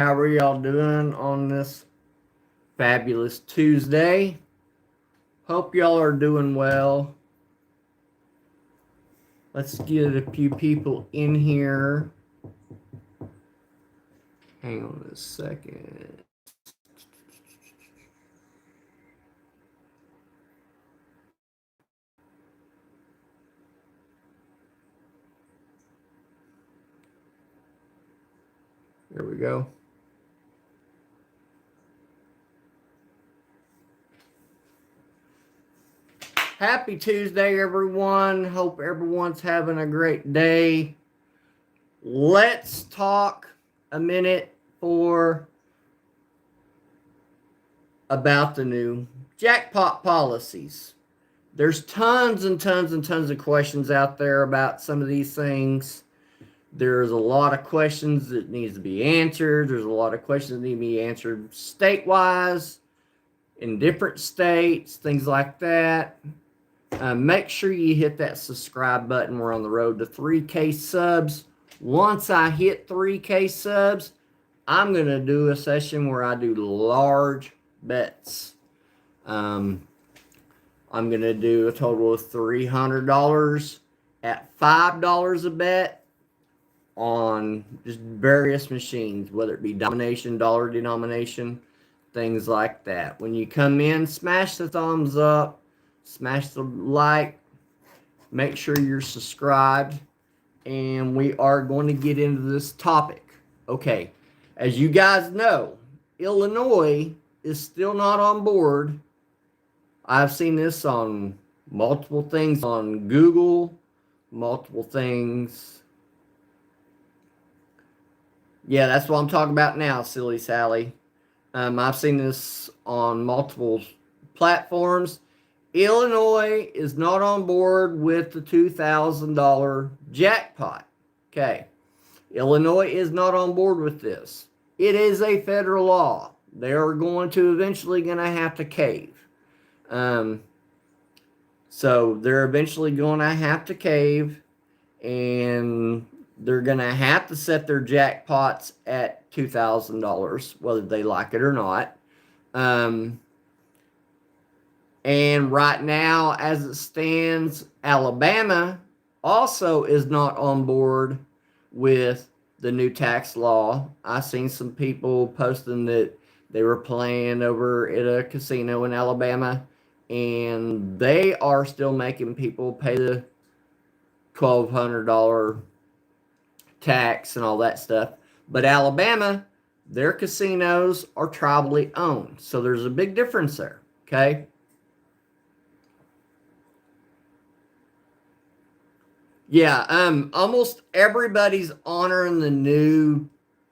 How are y'all doing on this fabulous Tuesday? Hope y'all are doing well. Let's get a few people in here. Hang on a second. There we go. Happy Tuesday, everyone. Hope everyone's having a great day. Let's talk a minute for about the new jackpot policies. There's tons and tons and tons of questions out there about some of these things. There's a lot of questions that needs to be answered. There's a lot of questions that need to be answered state-wise, in different states, things like that. Make sure you hit that subscribe button. We're on the road to 3K subs. Once I hit 3K subs, I'm going to do a session where I do large bets. I'm going to do a total of $300 at $5 a bet on just various machines, whether it be domination, dollar denomination, things like that. When you come in, smash the thumbs up, smash the like, make sure you're subscribed, and we are going to get into this topic. Okay, as you guys know, Illinois is still not on board. I've seen this on multiple things on Google, multiple things. Yeah, that's what I'm talking about now, Silly Sally. I've seen this on multiple platforms. Illinois is not on board with the $2,000 jackpot. Okay. Illinois is not on board with this. It is a federal law. They are eventually going to have to cave. So they're eventually going to have to cave, and they're going to have to set their jackpots at $2,000, whether they like it or not. And right now, as it stands, Alabama also is not on board with the new tax law. I seen some people posting that they were playing over at a casino in Alabama, and they are still making people pay the $1,200 tax and all that stuff. But Alabama, their casinos are tribally owned, so there's a big difference there. Okay. Yeah, almost everybody's honoring the new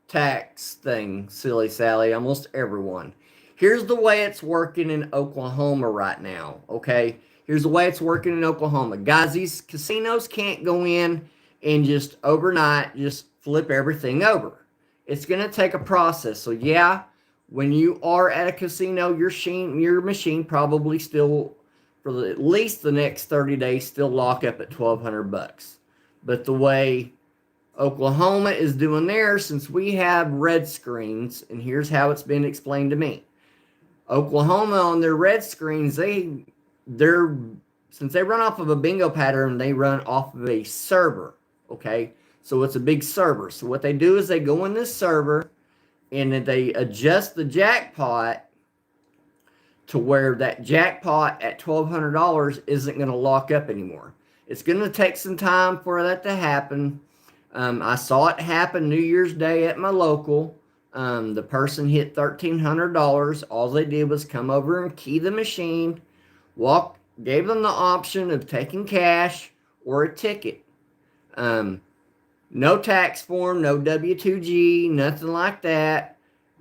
tax thing, Silly Sally. Almost everyone. Here's the way it's working in Oklahoma right now, okay? Here's the way it's working in Oklahoma. Guys, these casinos can't go in and just overnight just flip everything over. It's going to take a process. So, yeah, when you are at a casino, your machine probably still for at least the next 30 days still lock up at $1,200. But the way Oklahoma is doing theirs, since we have red screens, and here's how it's been explained to me. Oklahoma on their red screens, they're since they run off of a bingo pattern, they run off of a server. Okay, so it's a big server. So what they do is they go in this server and then they adjust the jackpot to where that jackpot at $1,200 isn't going to lock up anymore. It's going to take some time for that to happen. I saw it happen New Year's Day at my local. The person hit $1,300. All they did was come over and key the machine, gave them the option of taking cash or a ticket. No tax form, no W-2G, nothing like that.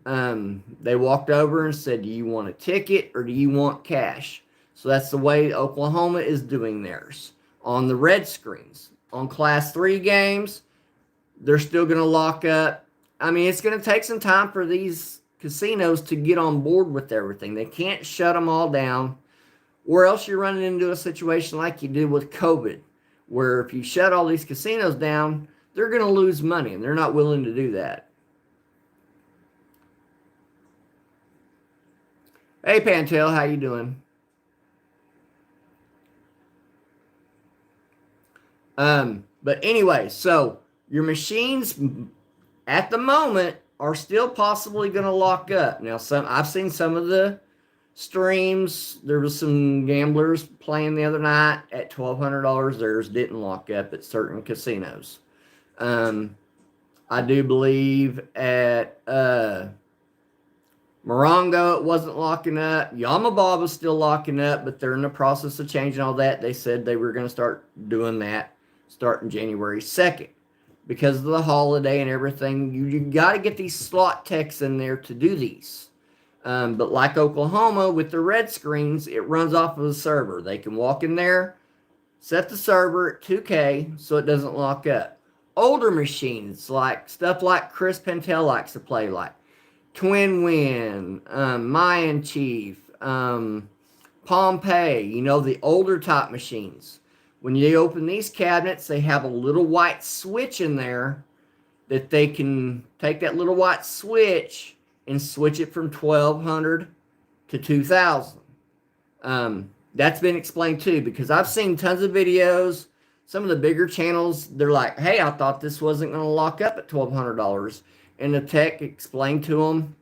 They walked over and said, do you want a ticket or do you want cash? So that's the way Oklahoma is doing theirs. On the red screens. On Class 3 games, they're still going to lock up. I mean, it's going to take some time for these casinos to get on board with everything. They can't shut them all down, or else you're running into a situation like you did with COVID, where if you shut all these casinos down, they're going to lose money, and they're not willing to do that. Hey, Pantel, how you doing? But anyway, so your machines at the moment are still possibly going to lock up. Now, I've seen some of the streams. There was some gamblers playing the other night at $1,200. Theirs didn't lock up at certain casinos. Um, I do believe at Morongo it wasn't locking up. Yamababa was still locking up, but they're in the process of changing all that. They said they were going to start doing that starting January 2nd. Because of the holiday and everything, you got to get these slot techs in there to do these. But like Oklahoma with the red screens, it runs off of the server. They can walk in there, set the server at 2K so it doesn't lock up. Older machines, like stuff like Chris Pentel likes to play, like Twin Win, Mayan Chief, Pompeii, the older type machines. When you open these cabinets, they have a little white switch in there that they can take that little white switch and switch it from 1200 to 2000. That's been explained too, because I've seen tons of videos. Some of the bigger channels, they're like, hey, I thought this wasn't going to lock up at $1,200. And the tech explained to them,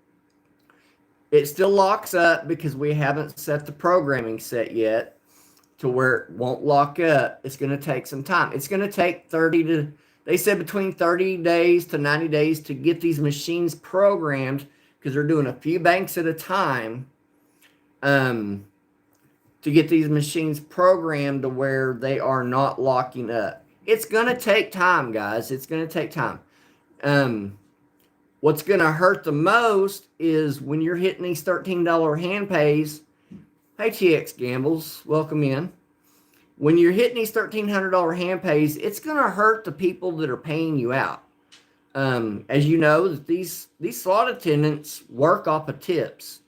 it still locks up because we haven't set the programming set yet to where it won't lock up. It's going to take some time. It's going to take they said between 30 days to 90 days to get these machines programmed, because they're doing a few banks at a time, to get these machines programmed to where they are not locking up. It's going to take time, guys. It's going to take time. What's going to hurt the most is when you're hitting these $13 hand pays. Hey, TX Gambles, welcome in. When you're hitting these $1,300 hand pays, it's going to hurt the people that are paying you out. As you know, these slot attendants work off of tips.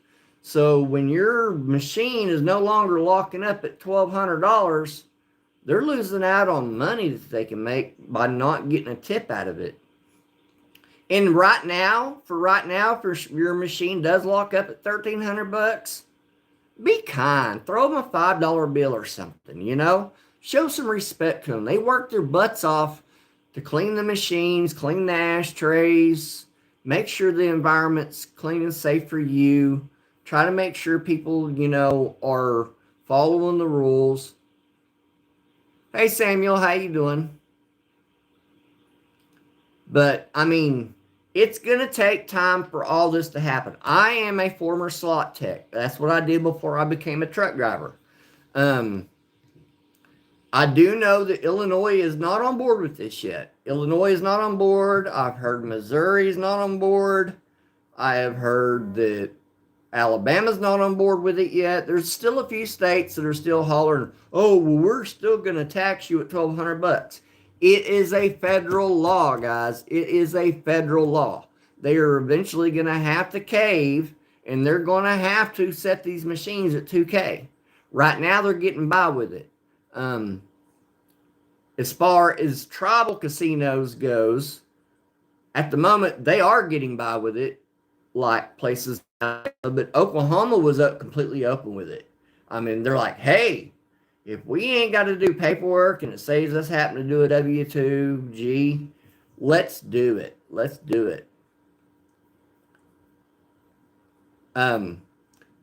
So when your machine is no longer locking up at $1,200, they're losing out on money that they can make by not getting a tip out of it. And right now, if your machine does lock up at $1,300, be kind. Throw them a $5 bill or something, Show some respect to them. They work their butts off to clean the machines, clean the ashtrays, make sure the environment's clean and safe for you. Try to make sure people, are following the rules. Hey, Samuel, how you doing? But, it's going to take time for all this to happen. I am a former slot tech. That's what I did before I became a truck driver. I do know that Illinois is not on board with this yet. Illinois is not on board. I've heard Missouri is not on board. I have heard that Alabama's not on board with it yet. There's still a few states that are still hollering, oh, well, we're still going to tax you at $1,200. It is a federal law, guys. It is a federal law. They are eventually going to have to cave, and they're going to have to set these machines at 2K. Right now, they're getting by with it. As far as tribal casinos goes, at the moment, they are getting by with it, like places, but Oklahoma was completely open with it. They're like, hey, if we ain't got to do paperwork and it saves us having to do a W-2G, let's do it. Let's do it.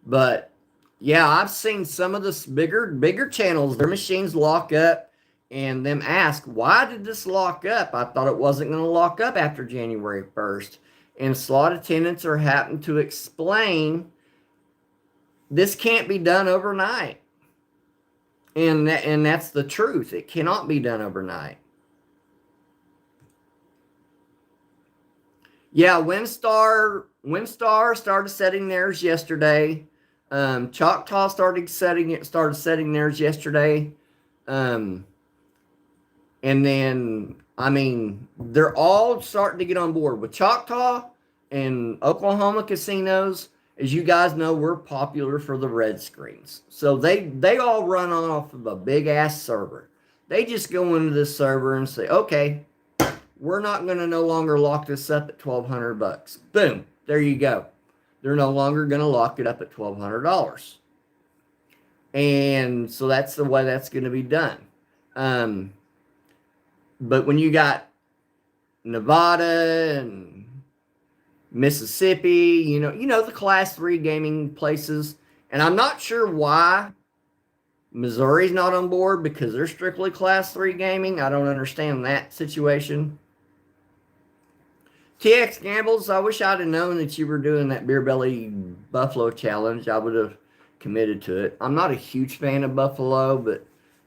But yeah, I've seen some of the bigger channels, their machines lock up and them ask, why did this lock up? I thought it wasn't going to lock up after January 1st. And slot attendants are having to explain this can't be done overnight. And that's the truth. It cannot be done overnight. Yeah, WinStar started setting theirs yesterday. Choctaw started setting theirs yesterday. And then, they're all starting to get on board with Choctaw and Oklahoma casinos. As you guys know, we're popular for the red screens. So they all run off of a big ass server. They just go into this server and say, okay, we're not going to no longer lock this up at $1,200. Boom. There you go. they're no longer going to lock it up at $1,200. And so that's the way that's going to be done. But when you got Nevada and Mississippi, the class 3 gaming places, and I'm not sure why Missouri's not on board because they're strictly class 3 gaming. I don't understand that situation. TX Gambles, I wish I'd have known that you were doing that Beer Belly Buffalo Challenge. I would have committed to it. I'm not a huge fan of Buffalo, but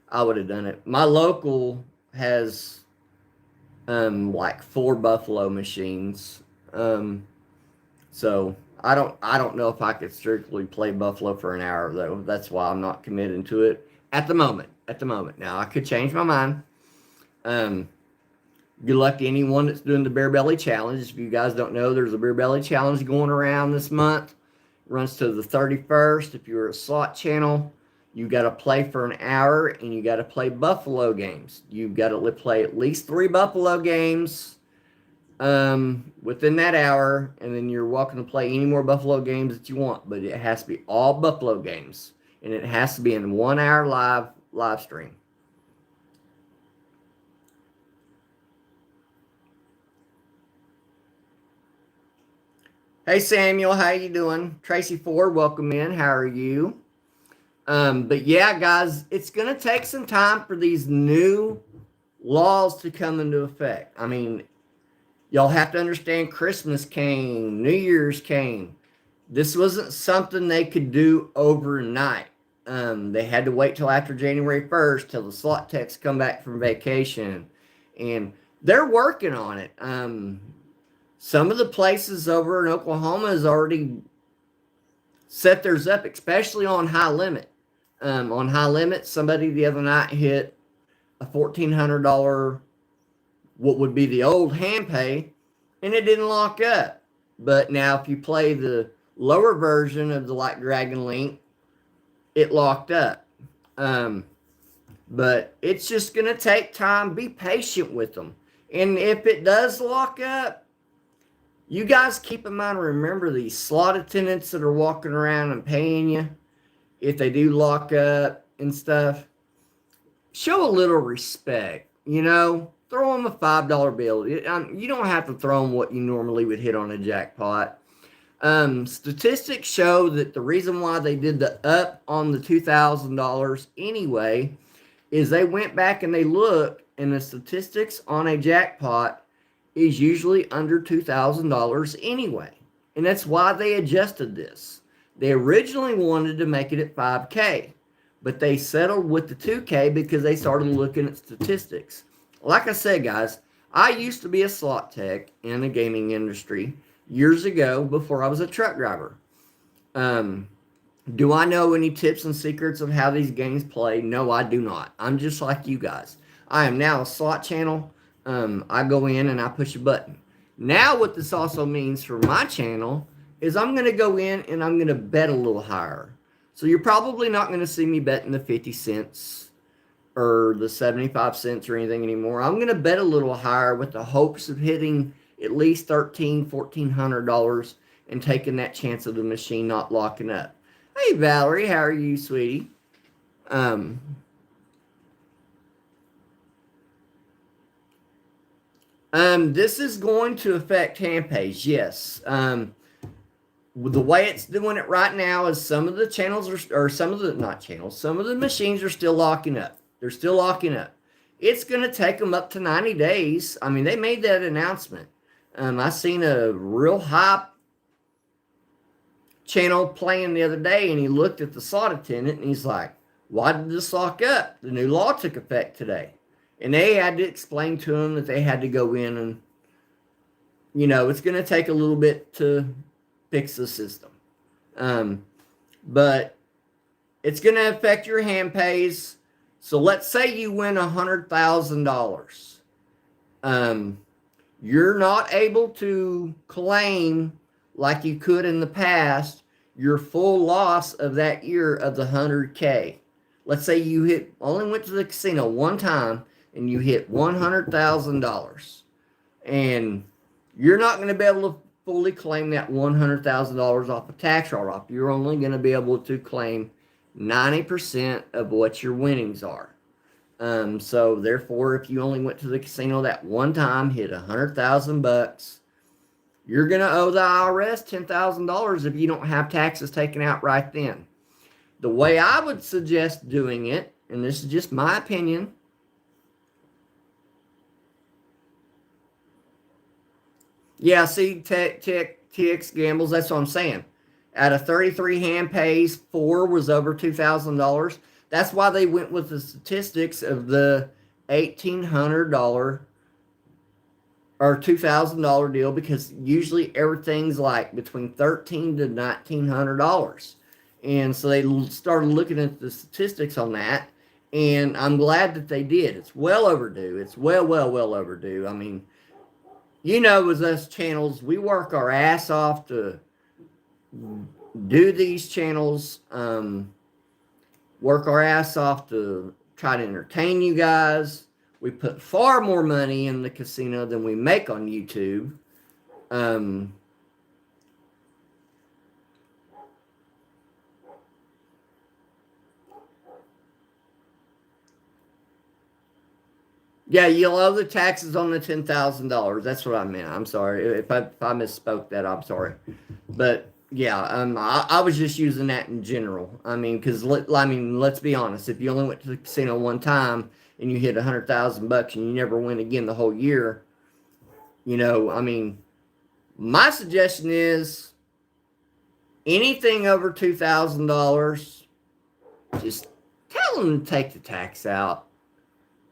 I would have done it. My local has like 4 Buffalo machines. So I don't know if I could strictly play Buffalo for an hour though. That's why I'm not committing to it at the moment. Now I could change my mind. Good luck to anyone that's doing the Beer Belly Challenge. If you guys don't know, there's a Beer Belly Challenge going around this month. It runs to the 31st. If you're a slot channel, you got to play for an hour and you got to play Buffalo games. You've got to play at least 3 Buffalo games within that hour, and then you're welcome to play any more Buffalo games that you want. But it has to be all Buffalo games, and it has to be in 1 hour live stream. Hey Samuel, how you doing? Tracy Ford, welcome in. How are you? But yeah, guys, it's going to take some time for these new laws to come into effect. I mean, y'all have to understand Christmas came, New Year's came. This wasn't something they could do overnight. They had to wait till after January 1st till the slot techs come back from vacation. And they're working on it. Some of the places over in Oklahoma has already set theirs up, especially on high limit. On high limit, somebody the other night hit a $1,400, what would be the old hand pay, and it didn't lock up. But now if you play the lower version of the Like Dragon Link, it locked up. But it's just going to take time. Be patient with them. And if it does lock up, you guys keep in mind, remember these slot attendants that are walking around and paying you, if they do lock up and stuff, show a little respect, throw them a $5 bill. You don't have to throw them what you normally would hit on a jackpot. Statistics show that the reason why they did the up on the $2,000 anyway is they went back and they looked, and the statistics on a jackpot is usually under $2,000 anyway. And that's why they adjusted this. They originally wanted to make it at 5K, but they settled with the 2K because they started looking at statistics. Like I said, guys, I used to be a slot tech in the gaming industry years ago before I was a truck driver. Do I know any tips and secrets of how these games play? No, I do not. I'm just like you guys. I am now a slot channel. I go in and I push a button. Now what this also means for my channel is I'm going to go in and I'm going to bet a little higher. So you're probably not going to see me betting the 50 cents or the 75 cents or anything anymore. I'm going to bet a little higher with the hopes of hitting at least $1,300, $1,400 and taking that chance of the machine not locking up. Hey Valerie, how are you, sweetie? This is going to affect hand pays, yes. The way it's doing it right now is some of the channels some of the machines are still locking up. They're still locking up. It's going to take them up to 90 days. I mean, they made that announcement. I seen a real hype channel playing the other day, and he looked at the slot attendant, and he's like, why did this lock up? The new law took effect today. And they had to explain to him that they had to go in and, it's going to take a little bit to fix the system. But it's going to affect your hand pays. So let's say you win $100,000. You're not able to claim like you could in the past your full loss of that year of the 100K. Let's say you only went to the casino one time and you hit $100,000, and you're not going to be able to fully claim that $100,000 off of tax write-off. You're only going to be able to claim 90% of what your winnings are. So therefore, if you only went to the casino that one time, hit $100,000, you're going to owe the IRS $10,000 if you don't have taxes taken out right then. The way I would suggest doing it, and this is just my opinion, yeah, see, TX gambles, that's what I'm saying. Out of 33 hand pays, 4 was over $2,000. That's why they went with the statistics of the $1,800 or $2,000 deal, because usually everything's like between $1,300 to $1,900. And so they started looking at the statistics on that, and I'm glad that they did. It's well overdue. It's well overdue. I mean, with us channels, we work our ass off to do these channels, work our ass off to try to entertain you guys. We put far more money in the casino than we make on YouTube. Yeah, you'll owe the taxes on the $10,000. That's what I meant. I'm sorry if I misspoke that. I'm sorry, but yeah, I was just using that in general. I mean, because let's be honest. If you only went to the casino one time and you hit $100,000 and you never win again the whole year, I mean, my suggestion is anything over $2,000, just tell them to take the tax out.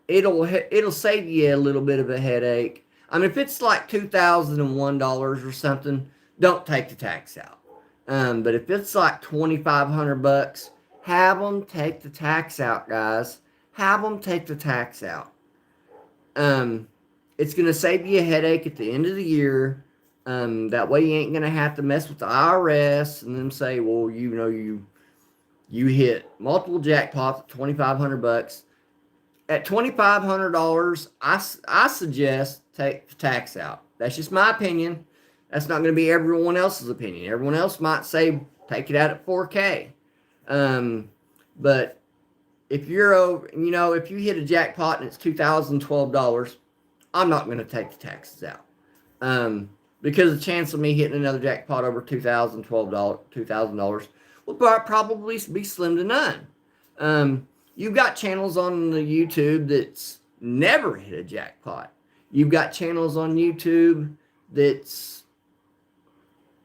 It'll save you a little bit of a headache. I mean, if it's like $2,001 or something, don't take the tax out. But if it's like $2,500, have them take the tax out, guys. Have them take the tax out. It's gonna save you a headache at the end of the year. That way you ain't gonna have to mess with the IRS and then say, well, you hit multiple jackpots at $2,500. At $2,500, I suggest take the tax out. That's just my opinion. That's not going to be everyone else's opinion. Everyone else might say take it out at $4,000. But if you're over, if you hit a jackpot and it's $2,012, I'm not going to take the taxes out. Because the chance of me hitting another jackpot over $2,012 will probably be slim to none. You've got channels on the YouTube that's never hit a jackpot. You've got channels on YouTube that's,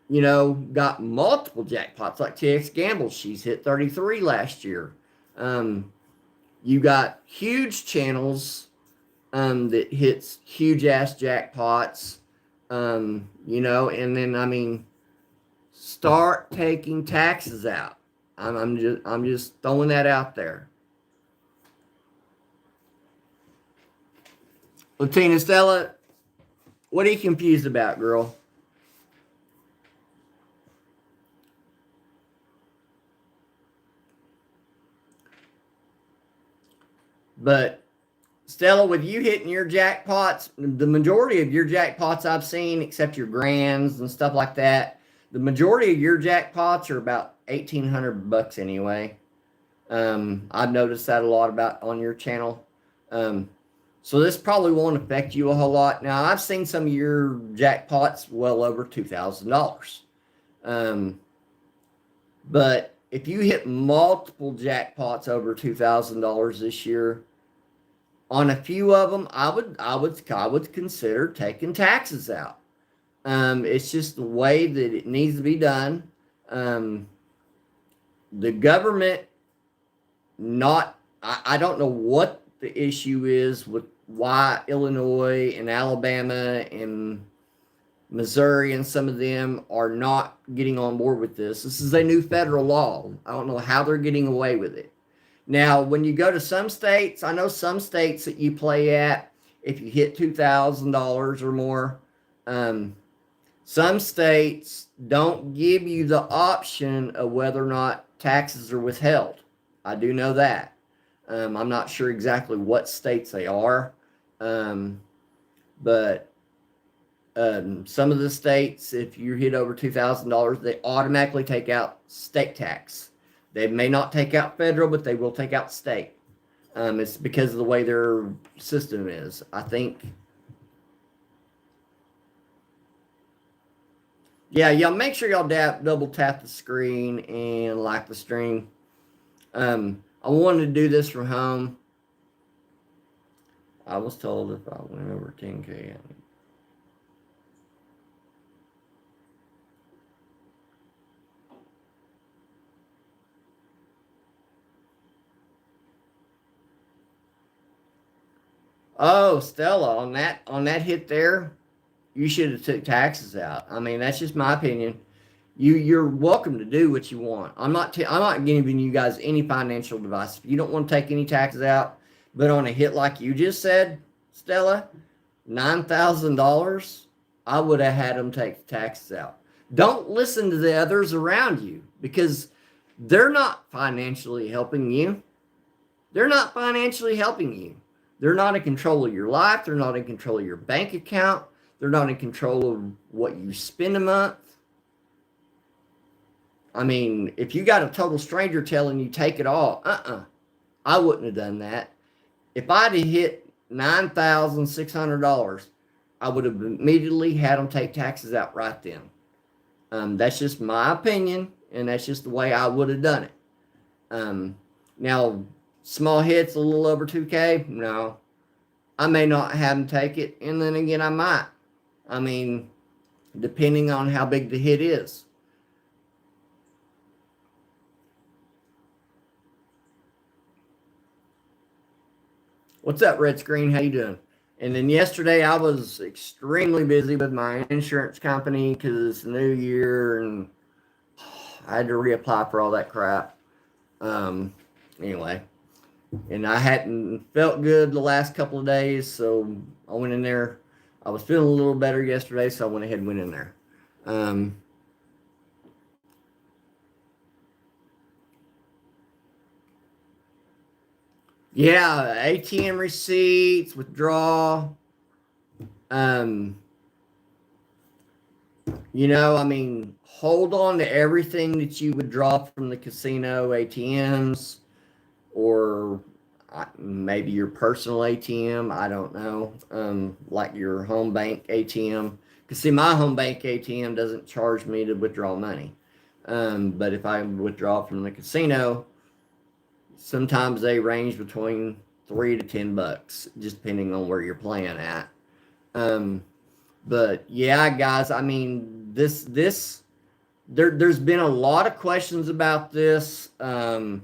got multiple jackpots, like TX Gamble. She's hit 33 last year. You got huge channels that hits huge ass jackpots. And then start taking taxes out. I'm just throwing that out there. Latina Stella, what are you confused about, girl? But Stella, with you hitting your jackpots, the majority of your jackpots I've seen, except your grands and stuff like that, the majority of your jackpots are about $1,800 anyway. I've noticed that a lot on your channel. So this probably won't affect you a whole lot. Now, I've seen some of your jackpots well over $2,000. But if you hit multiple jackpots over $2,000 this year, on a few of them, I would consider taking taxes out. It's just the way that it needs to be done. The government, I don't know what the issue is with why Illinois and Alabama and Missouri and some of them are not getting on board with this. This is a new federal law. I don't know how they're getting away with it. Now, when you go to some states, I know some states that you play at, if you hit $2,000 or more, some states don't give you the option of whether or not taxes are withheld. I do know that. I'm not sure exactly what states they are, but Some of the states, if you hit over $2,000, they automatically take out state tax. They may not take out federal, but they will take out state. It's because of the way their system is. I think. Yeah, y'all make sure y'all double tap the screen and like the stream. I wanted to do this from home. I was told if I went over 10K. Oh, Stella, on that hit there, you should have took taxes out. I mean, that's just my opinion. You're welcome to do what you want. I'm not giving you guys any financial advice. If you don't want to take any taxes out, but on a hit like you just said, Stella, $9,000, I would have had them take the taxes out. Don't listen to the others around you because they're not financially helping you. They're not financially helping you. They're not in control of your life. They're not in control of your bank account. They're not in control of what you spend a month. I mean, if you got a total stranger telling you take it all, I wouldn't have done that. If I'd have hit $9,600, I would have immediately had them take taxes out right then. That's just my opinion, and that's just the way I would have done it. Now, small hits, a little over 2K, no. I may not have them take it, and then again, I might. I mean, depending on how big the hit is. What's up, Red Screen? How you doing? And then yesterday I was extremely busy with my insurance company because it's the new year and I had to reapply for all that crap. Anyway, and I hadn't felt good the last couple of days, so I went in there. I was feeling a little better yesterday, so I went ahead and went in there. Yeah, ATM receipts, withdraw. I mean, hold on to everything that you withdraw from the casino ATMs or maybe your personal ATM. I don't know. Like your home bank ATM. Because, see, my home bank ATM doesn't charge me to withdraw money. But if I withdraw from the casino, sometimes they range between $3 to $10, just depending on where you're playing at. But yeah, guys, I mean, there's been a lot of questions about this. And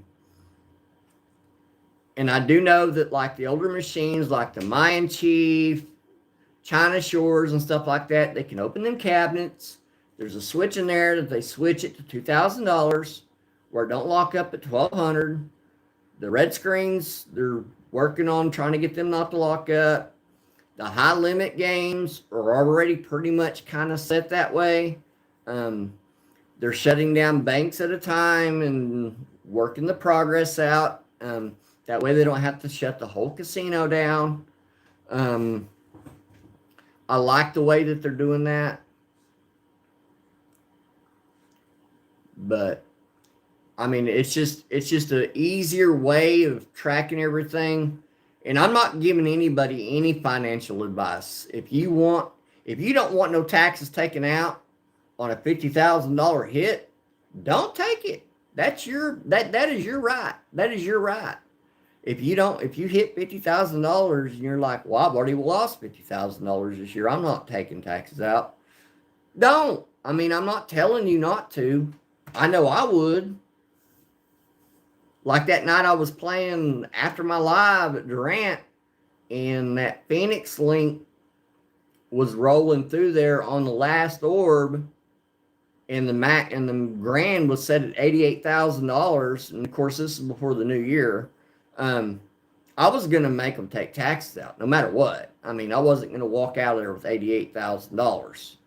I do know that like the older machines, like the Mayan Chief, China Shores and stuff like that, they can open them cabinets. There's a switch in there that they switch it to $2,000 where it don't lock up at $1,200. The red screens, they're working on trying to get them not to lock up. The high limit games are already pretty much kind of set that way. They're shutting down banks at a time and working the progress out. That way they don't have to shut the whole casino down. I like the way that they're doing that. But I mean, it's just an easier way of tracking everything. And I'm not giving anybody any financial advice. If you don't want no taxes taken out on a $50,000 hit, don't take it. That is your right. That is your right. If you hit $50,000 and you're like, well, I've already lost $50,000 this year, I'm not taking taxes out. Don't. I mean, I'm not telling you not to. I know I would. Like that night I was playing after my live at Durant, and that Phoenix link was rolling through there on the last orb, and the grand was set at $88,000. And of course, this is before the new year. I was gonna make them take taxes out, no matter what. I mean, I wasn't gonna walk out of there with $88,000.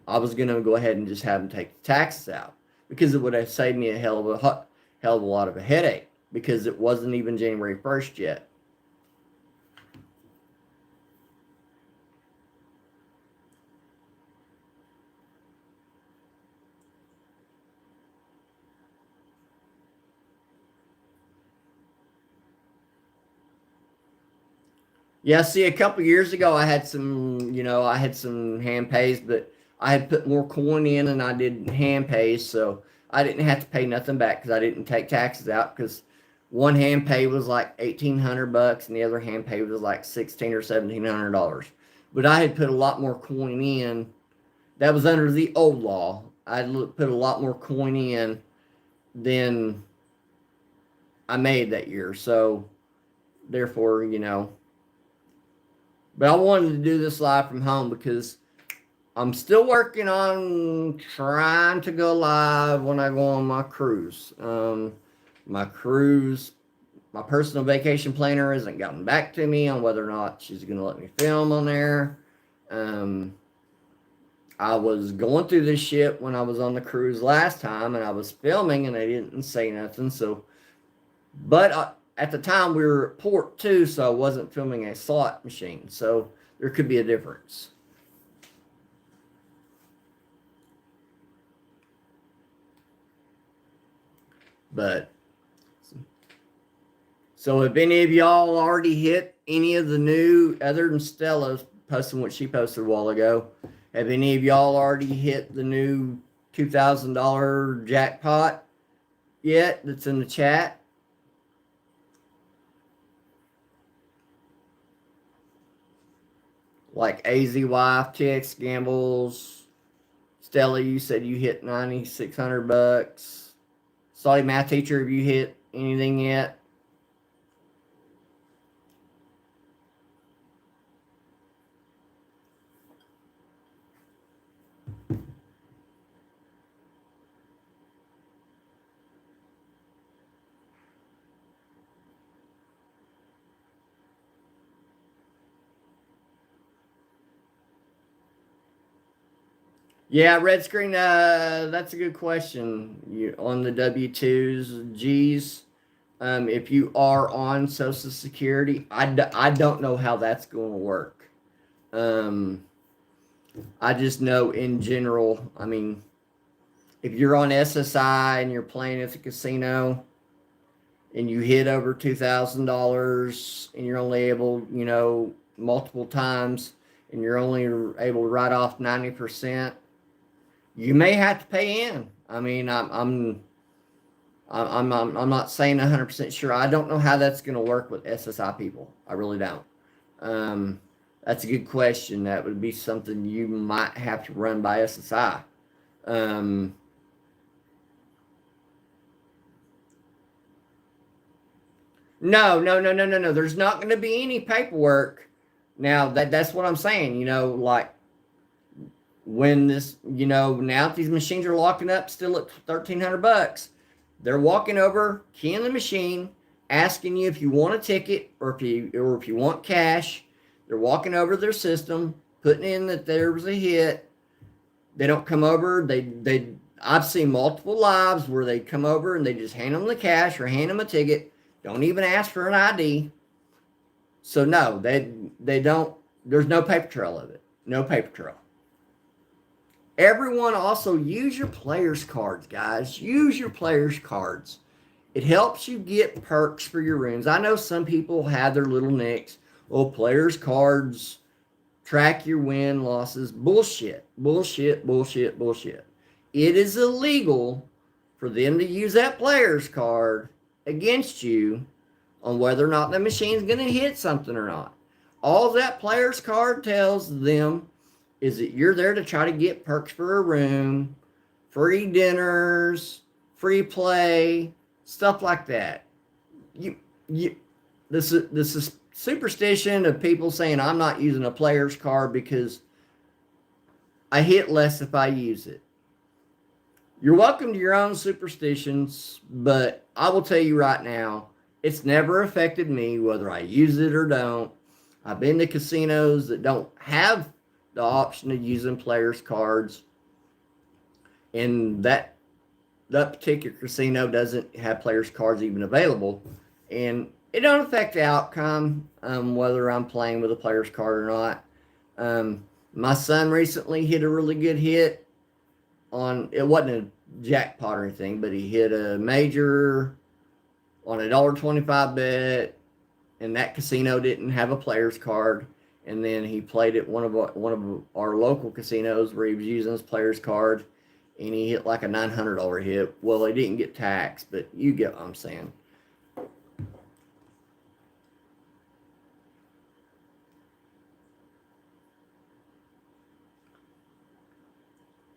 I was gonna go ahead and just have them take the taxes out because it would have saved me a hell of a lot of a headache because it wasn't even January 1st yet. Yeah, see, a couple years ago, I had some, I had some hand pays, but I had put more coin in and I did hand pays, so I didn't have to pay nothing back because I didn't take taxes out. Because one hand pay was like $1,800 and the other hand pay was like $1,600 or $1,700. But I had put a lot more coin in. That was under the old law. I put a lot more coin in than I made that year, so therefore, But I wanted to do this live from home because I'm still working on trying to go live when I go on my cruise. My cruise, my personal vacation planner hasn't gotten back to me on whether or not she's going to let me film on there. Um, I was going through this shit when I was on the cruise last time, and I was filming, and they didn't say nothing. So, but at the time we were at port too, so I wasn't filming a slot machine. So there could be a difference. But so if any of y'all already hit any of the new, other than Stella's posting what she posted a while ago, have any of y'all already hit the new $2,000 jackpot yet that's in the chat? Like AZ Wife, TX Gambles, Stella, you said you hit $9,600. Saudi Math Teacher, have you hit anything yet? Yeah, red screen. That's a good question. You on the W-2s, G's. If you are on Social Security, I don't know how that's going to work. I just know in general. I mean, if you're on SSI and you're playing at the casino and you hit over $2,000 and you're only able, multiple times, and you're only able to write off 90%. You may have to pay in. I mean, I'm not saying 100% sure. I don't know how that's going to work with SSI people. I really don't. That's a good question. That would be something you might have to run by SSI. No, no, no, no, no, no. There's not going to be any paperwork. Now that's what I'm saying. Like when this, now these machines are locking up still at $1,300. They're walking over, keying the machine, asking you if you want a ticket or if you want cash. They're walking over their system, putting in that there was a hit. They don't come over. I've seen multiple lives where they come over and they just hand them the cash or hand them a ticket. Don't even ask for an ID. So no, they don't. There's no paper trail of it. No paper trail. Everyone also use your players cards, guys. Use your players cards. It helps you get perks for your rooms. I know some people have their little nicks. Oh, players cards track your win losses. Bullshit. Bullshit. Bullshit. Bullshit. It is illegal for them to use that players card against you on whether or not the machine's going to hit something or not. All that players card tells them is that you're there to try to get perks for a room, free dinners, free play, stuff like that. This is superstition of people saying I'm not using a player's card because I hit less if I use it. You're welcome to your own superstitions, but I will tell you right now, it's never affected me whether I use it or don't. I've been to casinos that don't have the option of using players cards, and that particular casino doesn't have players cards even available, and it don't affect the outcome whether I'm playing with a players card or not. My son recently hit a really good hit on, it wasn't a jackpot or anything, but he hit a major on a $1.25 bet and that casino didn't have a player's card. And then he played at one of our local casinos where he was using his player's card, and he hit like a $900 hit. Well, he didn't get taxed, but you get what I'm saying.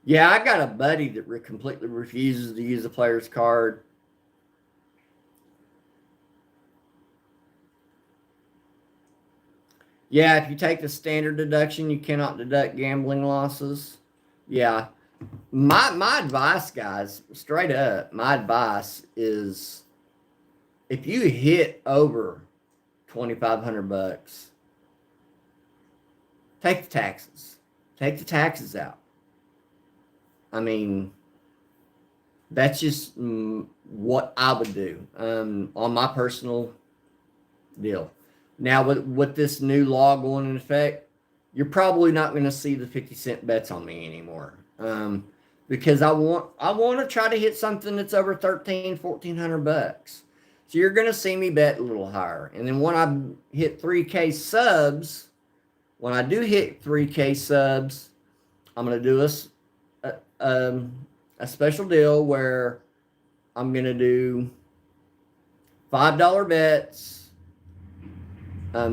Yeah, I got a buddy that completely refuses to use a player's card. Yeah, if you take the standard deduction, you cannot deduct gambling losses. Yeah, my advice, guys, straight up, my advice is if you hit over 2,500 bucks, take the taxes. Take the taxes out. I mean, that's just what I would do on my personal deal. Now, with this new law going in effect, you're probably not going to see the 50-cent bets on me anymore. Because I want to try to hit something that's over 1,400 bucks. So you're going to see me bet a little higher. And then when I hit 3K subs, when I do hit 3K subs, I'm going to do a special deal where I'm going to do $5 bets,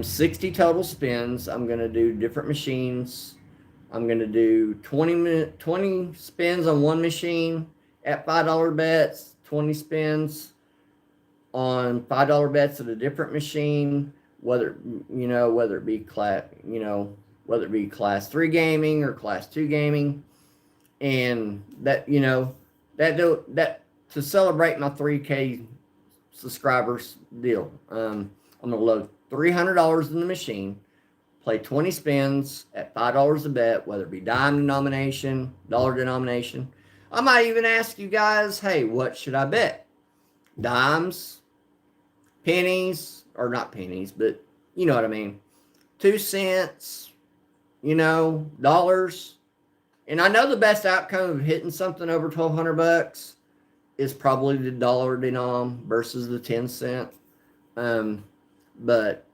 60 total spins. I'm going to do different machines. I'm going to do 20 spins on one machine at $5 bets, 20 spins on $5 bets at a different machine, whether it be class 3 gaming or class 2 gaming. And that to celebrate my 3K subscribers deal, I'm going to load $300 in the machine, play 20 spins at $5 a bet, whether it be dime denomination, dollar denomination. I might even ask you guys, hey, what should I bet? Dimes, pennies, or not pennies, but you know what I mean. 2 cents, dollars. And I know the best outcome of hitting something over 1,200 bucks is probably the dollar denom versus the 10 cent. But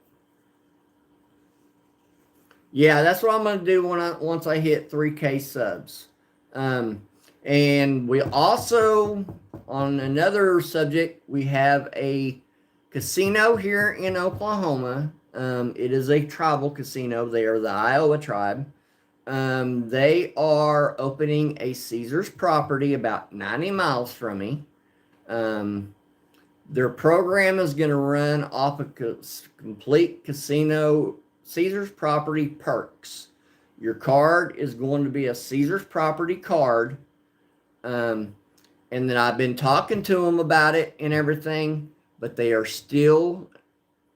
yeah, that's what I'm going to do once I hit 3K subs. And we also, on another subject, we have a casino here in Oklahoma. It is a tribal casino. They are the Iowa tribe. They are opening a Caesars property about 90 miles from me. Their program is going to run off a complete casino Caesars property perks. Your card is going to be a Caesars property card. And then I've been talking to them about it and everything, but they are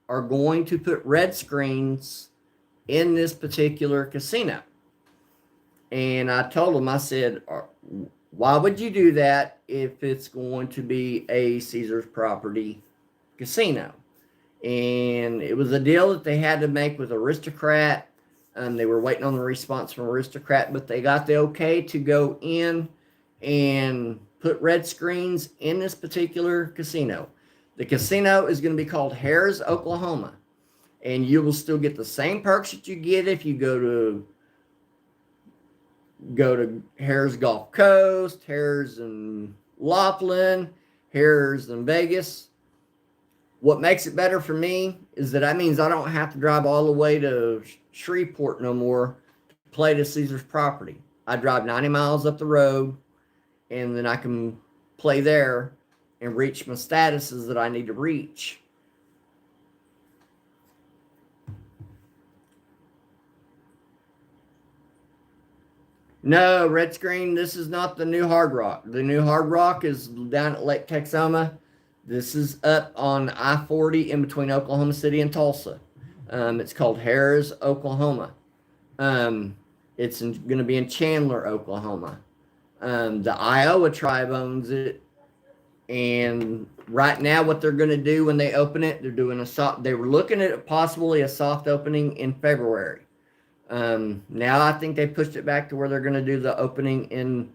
going to put red screens in this particular casino. And I told them, I said, why would you do that if it's going to be a Caesars property casino? And it was a deal that they had to make with Aristocrat. They were waiting on the response from Aristocrat, but they got the okay to go in and put red screens in this particular casino. The casino is going to be called Harrah's, Oklahoma. And you will still get the same perks that you get if you go to Harrah's Gulf Coast, Harrah's in Laughlin, Harrah's in Vegas. What makes it better for me is that means I don't have to drive all the way to Shreveport no more to play the Caesars property. I drive 90 miles up the road, and then I can play there and reach my statuses that I need to reach. No, red screen, this is not the new Hard Rock. The new Hard Rock is down at Lake Texoma. This is up on I-40 in between Oklahoma City and Tulsa. It's called Harrah's, Oklahoma. It's going to be in Chandler, Oklahoma. The Iowa tribe owns it. And right now what they're going to do when they open it, they were looking at possibly a soft opening in February. Now I think they pushed it back to where they're going to do the opening in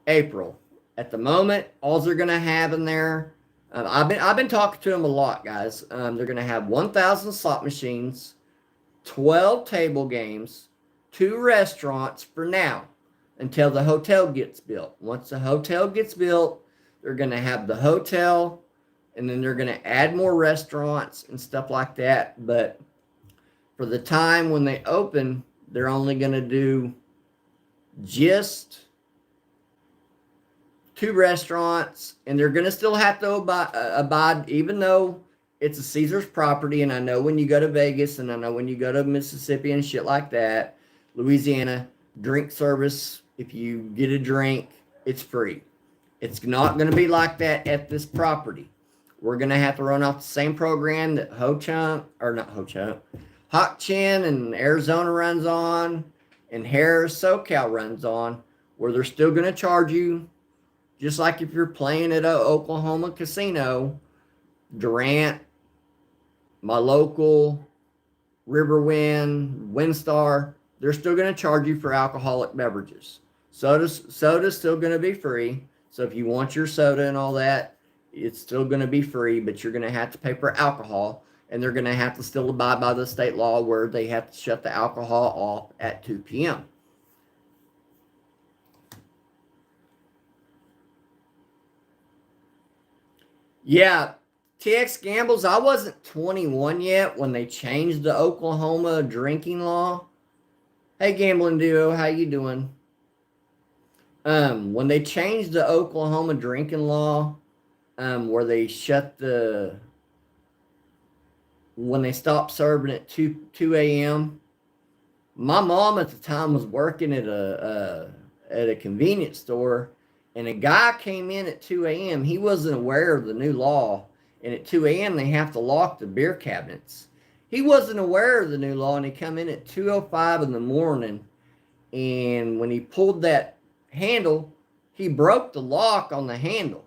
April. At the moment, all they're going to have in there, I've been talking to them a lot, guys. They're going to have 1,000 slot machines, 12 table games, 2 restaurants for now until the hotel gets built. Once the hotel gets built, they're going to have the hotel, and then they're going to add more restaurants and stuff like that. But for the time when they open, they're only going to do just 2 restaurants, and they're going to still have to abide, even though it's a Caesar's property. And I know when you go to Vegas, and I know when you go to Mississippi and shit like that, Louisiana, drink service, if you get a drink, it's free. It's not going to be like that at this property. We're going to have to run off the same program that Hot Chin and Arizona runs on, and Harris SoCal runs on, where they're still going to charge you, just like if you're playing at a Oklahoma casino, Durant, my local, Riverwind, Windstar, they're still going to charge you for alcoholic beverages. Soda's still going to be free. So if you want your soda and all that, it's still going to be free, but you're going to have to pay for alcohol, and they're going to have to still abide by the state law where they have to shut the alcohol off at 2 p.m. Yeah, TX Gambles, I wasn't 21 yet when they changed the Oklahoma drinking law. Hey, Gambling Duo, how you doing? When they changed the Oklahoma drinking law, where they when they stopped serving at 2 a.m., my mom at the time was working at a convenience store, and a guy came in at 2 a.m. He wasn't aware of the new law, and at 2 a.m. they have to lock the beer cabinets. He wasn't aware of the new law, and he come in at 2:05 in the morning, and when he pulled that handle, he broke the lock on the handle.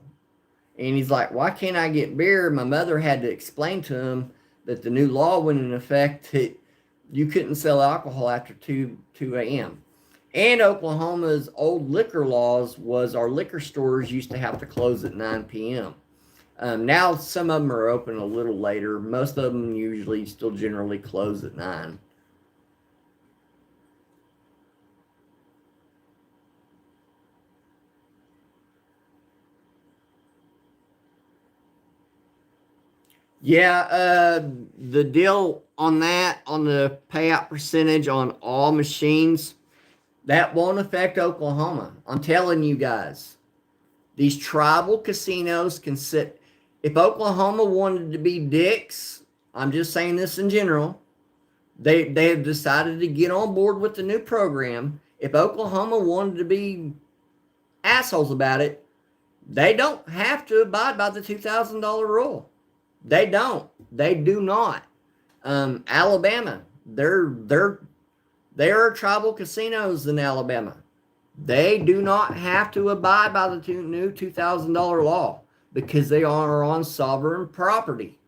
And he's like, why can't I get beer? My mother had to explain to him that the new law went in effect that you couldn't sell alcohol after 2 a.m. And Oklahoma's old liquor laws was our liquor stores used to have to close at 9 p.m. Now some of them are open a little later. Most of them usually still generally close at 9. Yeah, the deal on that, on the payout percentage on all machines, that won't affect Oklahoma. I'm telling you guys, these tribal casinos can sit. If Oklahoma wanted to be dicks, I'm just saying this in general, they have decided to get on board with the new program. If Oklahoma wanted to be assholes about it, they don't have to abide by the $2,000 rule. They don't. They do not. Alabama, there are tribal casinos in Alabama. They do not have to abide by the new $2,000 law because they are on sovereign property.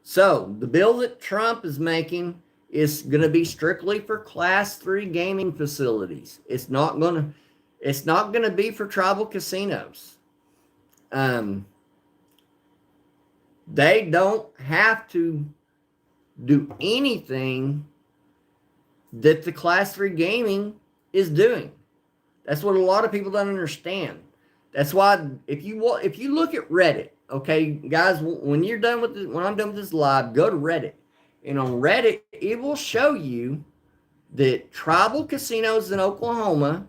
So the bill that Trump is making is going to be strictly for Class 3 gaming facilities. It's not going to be for tribal casinos. They don't have to do anything that the Class 3 gaming is doing. That's what a lot of people don't understand. That's why if you look at Reddit, okay, guys, when I'm done with this live, go to Reddit. And on Reddit, it will show you that tribal casinos in Oklahoma,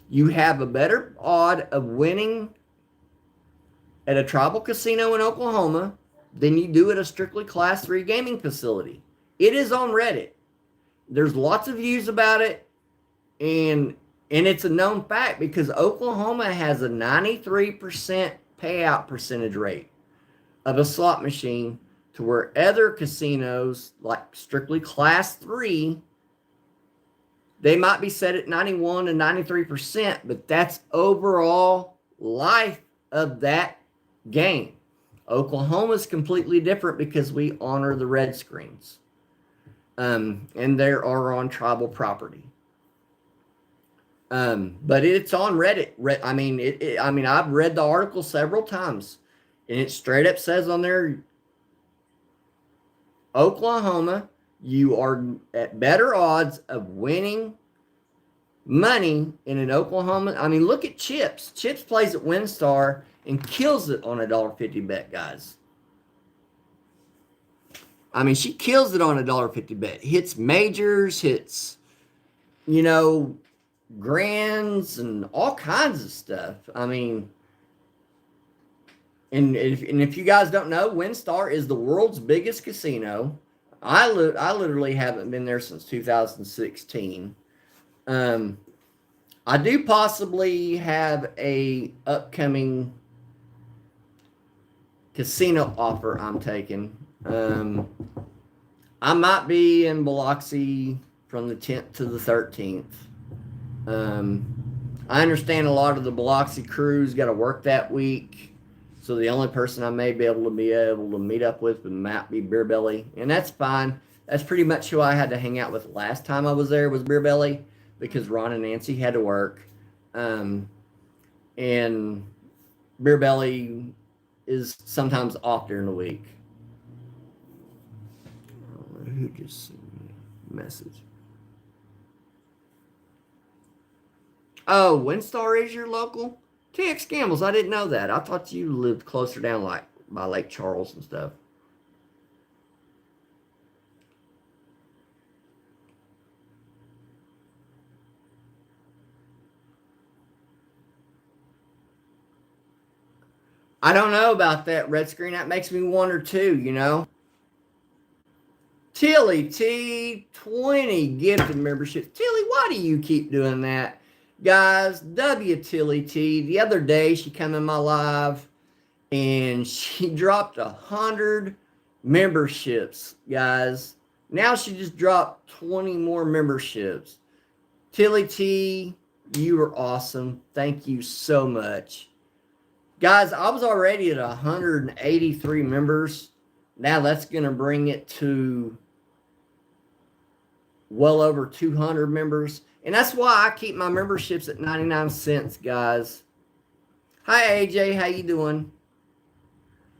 you have a better odd of winning at a tribal casino in Oklahoma than you do at a strictly Class 3 gaming facility. It is on Reddit. There's lots of views about it, and it's a known fact because Oklahoma has a 93% payout percentage rate of a slot machine, to where other casinos, like strictly Class 3, they might be set at 91 and 93%, but that's overall life of that game. Oklahoma is completely different because we honor the red screens, and they are on tribal property. But it's on Reddit. I mean, I've read the article several times. And it straight up says on there, Oklahoma, you are at better odds of winning money in an Oklahoma. I mean, look at Chips. Chips plays at WinStar and kills it on a $1.50 bet, guys. I mean, she kills it on a $1.50 bet. Hits majors, hits, you know, grands and all kinds of stuff. I mean, and if you guys don't know, WinStar is the world's biggest casino. I literally haven't been there since 2016. I do possibly have a upcoming casino offer I'm taking. I might be in Biloxi from the 10th to the 13th. I understand a lot of the Biloxi crews got to work that week, so the only person I may be able to meet up with might be Beer Belly, and that's fine. That's pretty much who I had to hang out with last time I was there was Beer Belly, because Ron and Nancy had to work, and Beer Belly is sometimes off during the week. Who just sent me a message? Oh, WinStar is your local? TX Gambles, I didn't know that. I thought you lived closer down, like by Lake Charles and stuff. I don't know about that red screen. That makes me wonder too, you know. Tilly T 20 gifted membership. Tilly, why do you keep doing that? Guys, W Tilly T, the other day she came in my live and she dropped 100 memberships, guys. Now she just dropped 20 more memberships. Tilly T, you are awesome. Thank you so much. Guys, I was already at 183 members. Now that's going to bring it to well over 200 members. And that's why I keep my memberships at 99 cents, guys. Hi, AJ. How you doing?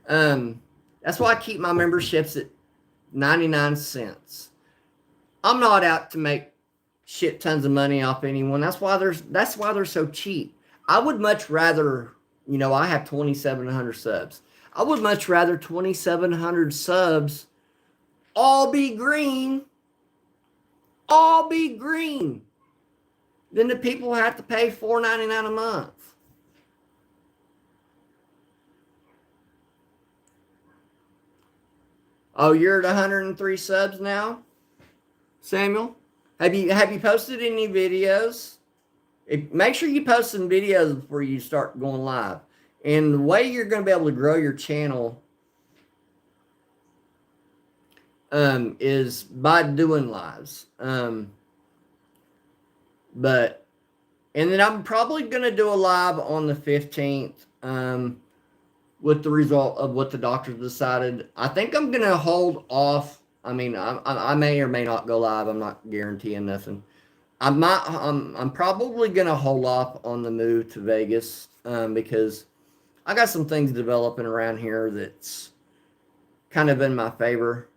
That's why I keep my memberships at 99 cents. I'm not out to make shit tons of money off anyone. That's why they're so cheap. I would much rather, you know, I have 2,700 subs. I would much rather 2,700 subs all be green, than the people who have to pay $4.99 a month. Oh, you're at 103 subs now, Samuel? Have you posted any videos? Make sure you post some videos before you start going live. And the way you're going to be able to grow your channel is by doing lives. And then I'm probably going to do a live on the 15th with the result of what the doctors decided. I think I'm going to hold off. I mean, I may or may not go live. I'm not guaranteeing nothing. I'm probably going to hold off on the move to Vegas because I got some things developing around here that's kind of in my favor.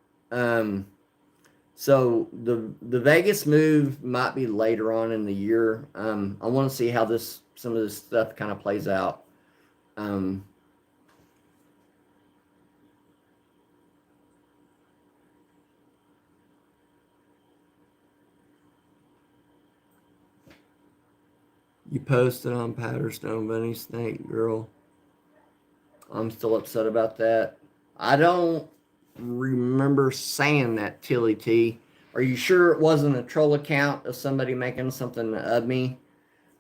So the Vegas move might be later on in the year. I want to see how some of this stuff kind of plays out. You posted on Powderstone Bunny Snake Girl. I'm still upset about that. I don't remember saying that, Tilly T. Are you sure it wasn't a troll account of somebody making something of me?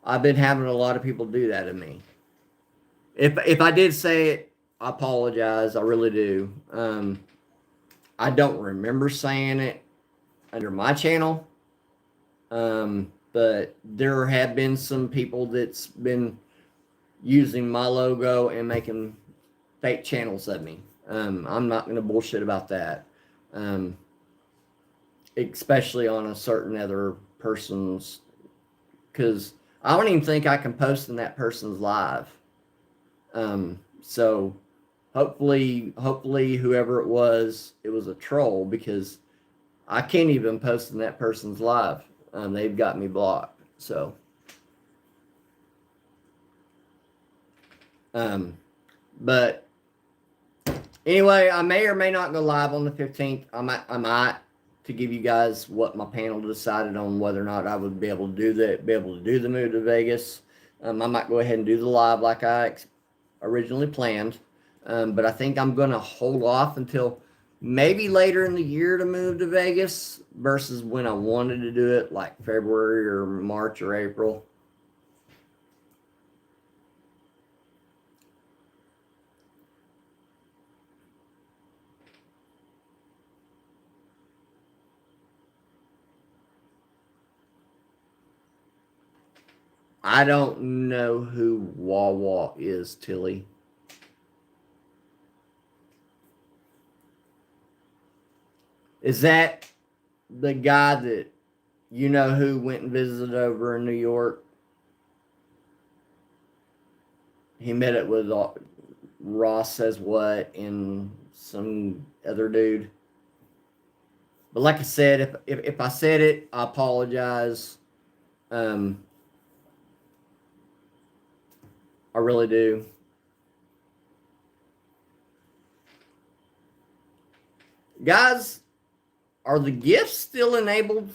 I've been having a lot of people do that to me. If I did say it, I apologize. I really do. I don't remember saying it under my channel. But there have been some people that's been using my logo and making fake channels of me. I'm not going to bullshit about that. Especially on a certain other person's, because I don't even think I can post in that person's live. So hopefully whoever it was a troll, because I can't even post in that person's live. They've got me blocked. So, but anyway, I may or may not go live on the 15th. I might to give you guys what my panel decided on whether or not I would be able to do the move to Vegas. I might go ahead and do the live like I originally planned. But I think I'm going to hold off until maybe later in the year to move to Vegas versus when I wanted to do it, like February or March or April. I don't know who Wawa is, Tilly. Is that the guy that you know who went and visited over in New York? He met it with Ross Says What and some other dude. But like I said, if I said it, I apologize. I really do. Guys, are the gifts still enabled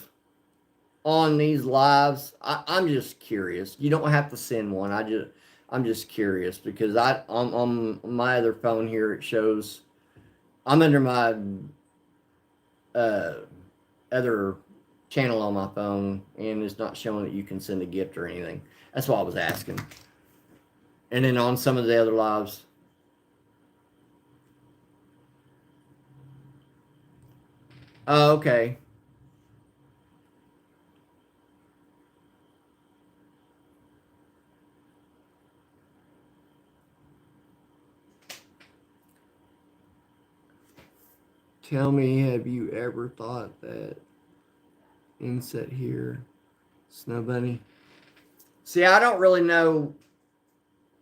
on these lives? I'm just curious. You don't have to send one. I'm just curious because on my other phone here it shows I'm under my other channel on my phone and it's not showing that you can send a gift or anything. That's why I was asking. And then on some of the other lives. Oh, okay. Tell me, have you ever thought that inset here, Snow Bunny? See, I don't really know.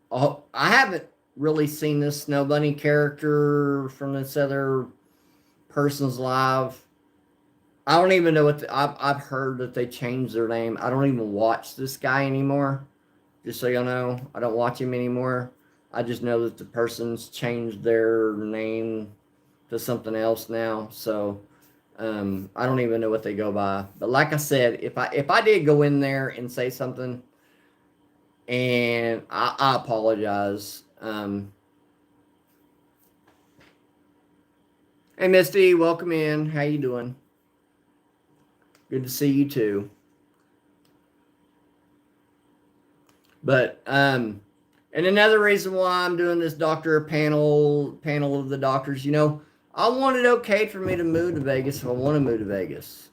Oh, I haven't really seen this Snow Bunny character from this other person's live. I don't even know what I've heard that they changed their name. I don't even watch this guy anymore. Just so y'all know, I don't watch him anymore. I just know that the person's changed their name to something else now. So I don't even know what they go by. But like I said, if I did go in there and say something, and I apologize. Hey Misty, welcome in. How you doing? Good to see you too. But and another reason why I'm doing this doctor panel of the doctors, you know, I want it okay for me to move to Vegas if I want to move to Vegas.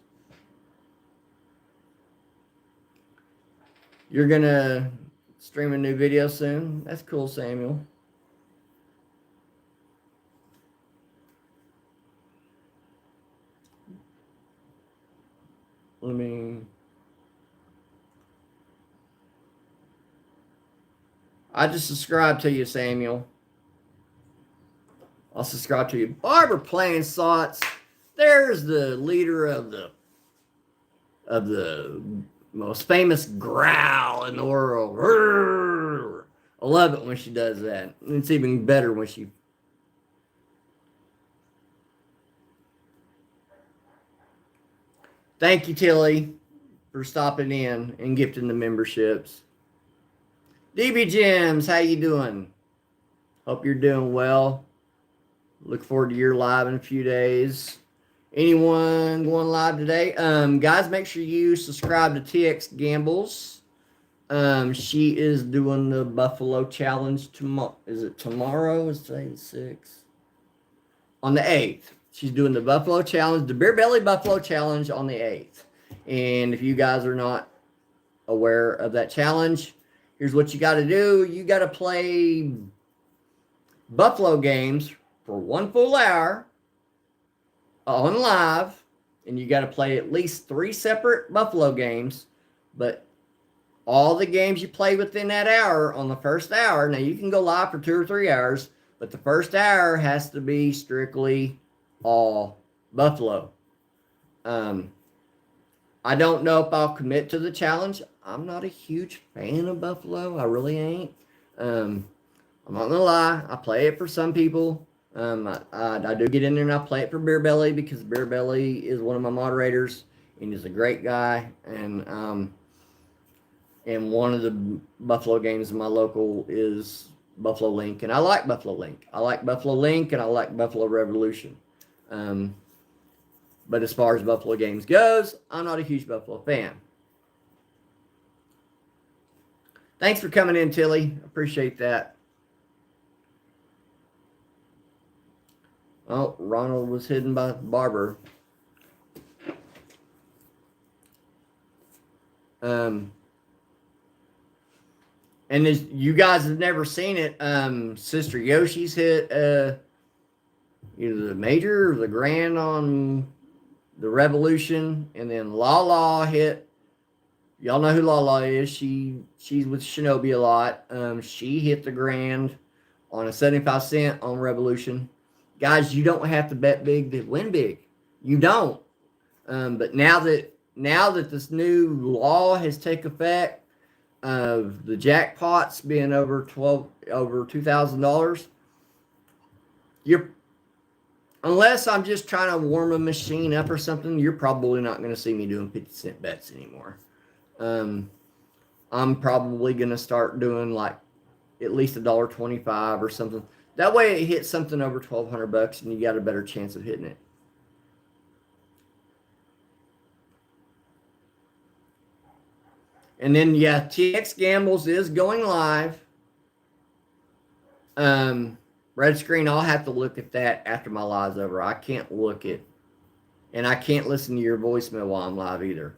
You're gonna stream a new video soon? That's cool, Samuel. Let me. I just subscribed to you, Samuel. I'll subscribe to you. Barbara Plain Thoughts. There's the leader of the most famous growl in the world. I love it when she does that. It's even better when she. Thank you, Tilly, for stopping in and gifting the memberships. DB Gems, how you doing? Hope you're doing well. Look forward to your live in a few days. Anyone going live today? Guys, make sure you subscribe to TX Gambles. She is doing the Buffalo Challenge tomorrow. Is it tomorrow? Is today the 6th? On the 8th. She's doing the Buffalo Challenge, the Beer Belly Buffalo Challenge on the 8th. And if you guys are not aware of that challenge, here's what you got to do. You got to play Buffalo games for 1 full hour on live, and you got to play at least 3 separate Buffalo games, but all the games you play within that hour on the first hour, now you can go live for 2 or 3 hours, But the first hour has to be strictly all Buffalo. Um, I don't know if I'll commit to the challenge. I'm not a huge fan of Buffalo. I really ain't. Um, I'm not gonna lie. I play it for some people. I do get in there and I play it for Beer Belly because Beer Belly is one of my moderators and he's a great guy. And one of the Buffalo games in my local is Buffalo Link, and I like Buffalo Link. I like Buffalo Link, and I like Buffalo Revolution. Um, but as far as Buffalo games goes, I'm not a huge Buffalo fan. Thanks for coming in, Tilly. Appreciate that. Oh, Ronald was hidden by Barber. And as you guys have never seen it, Sister Yoshi's hit either the major or the grand on the Revolution, and then Lala hit. Y'all know who Lala is. She's with Shinobi a lot. She hit the grand on a 75 cent on Revolution. Guys, you don't have to bet big to win big. You don't. But now that this new law has taken effect of the jackpots being over $2,000, you're, unless I'm just trying to warm a machine up or something, you're probably not going to see me doing 50-cent bets anymore. I'm probably going to start doing like at least $1.25 or something. That way it hits something over $1,200 and you got a better chance of hitting it. And then, yeah, TX Gambles is going live. Red screen, I'll have to look at that after my live's over. I can't look at, and I can't listen to your voicemail while I'm live either.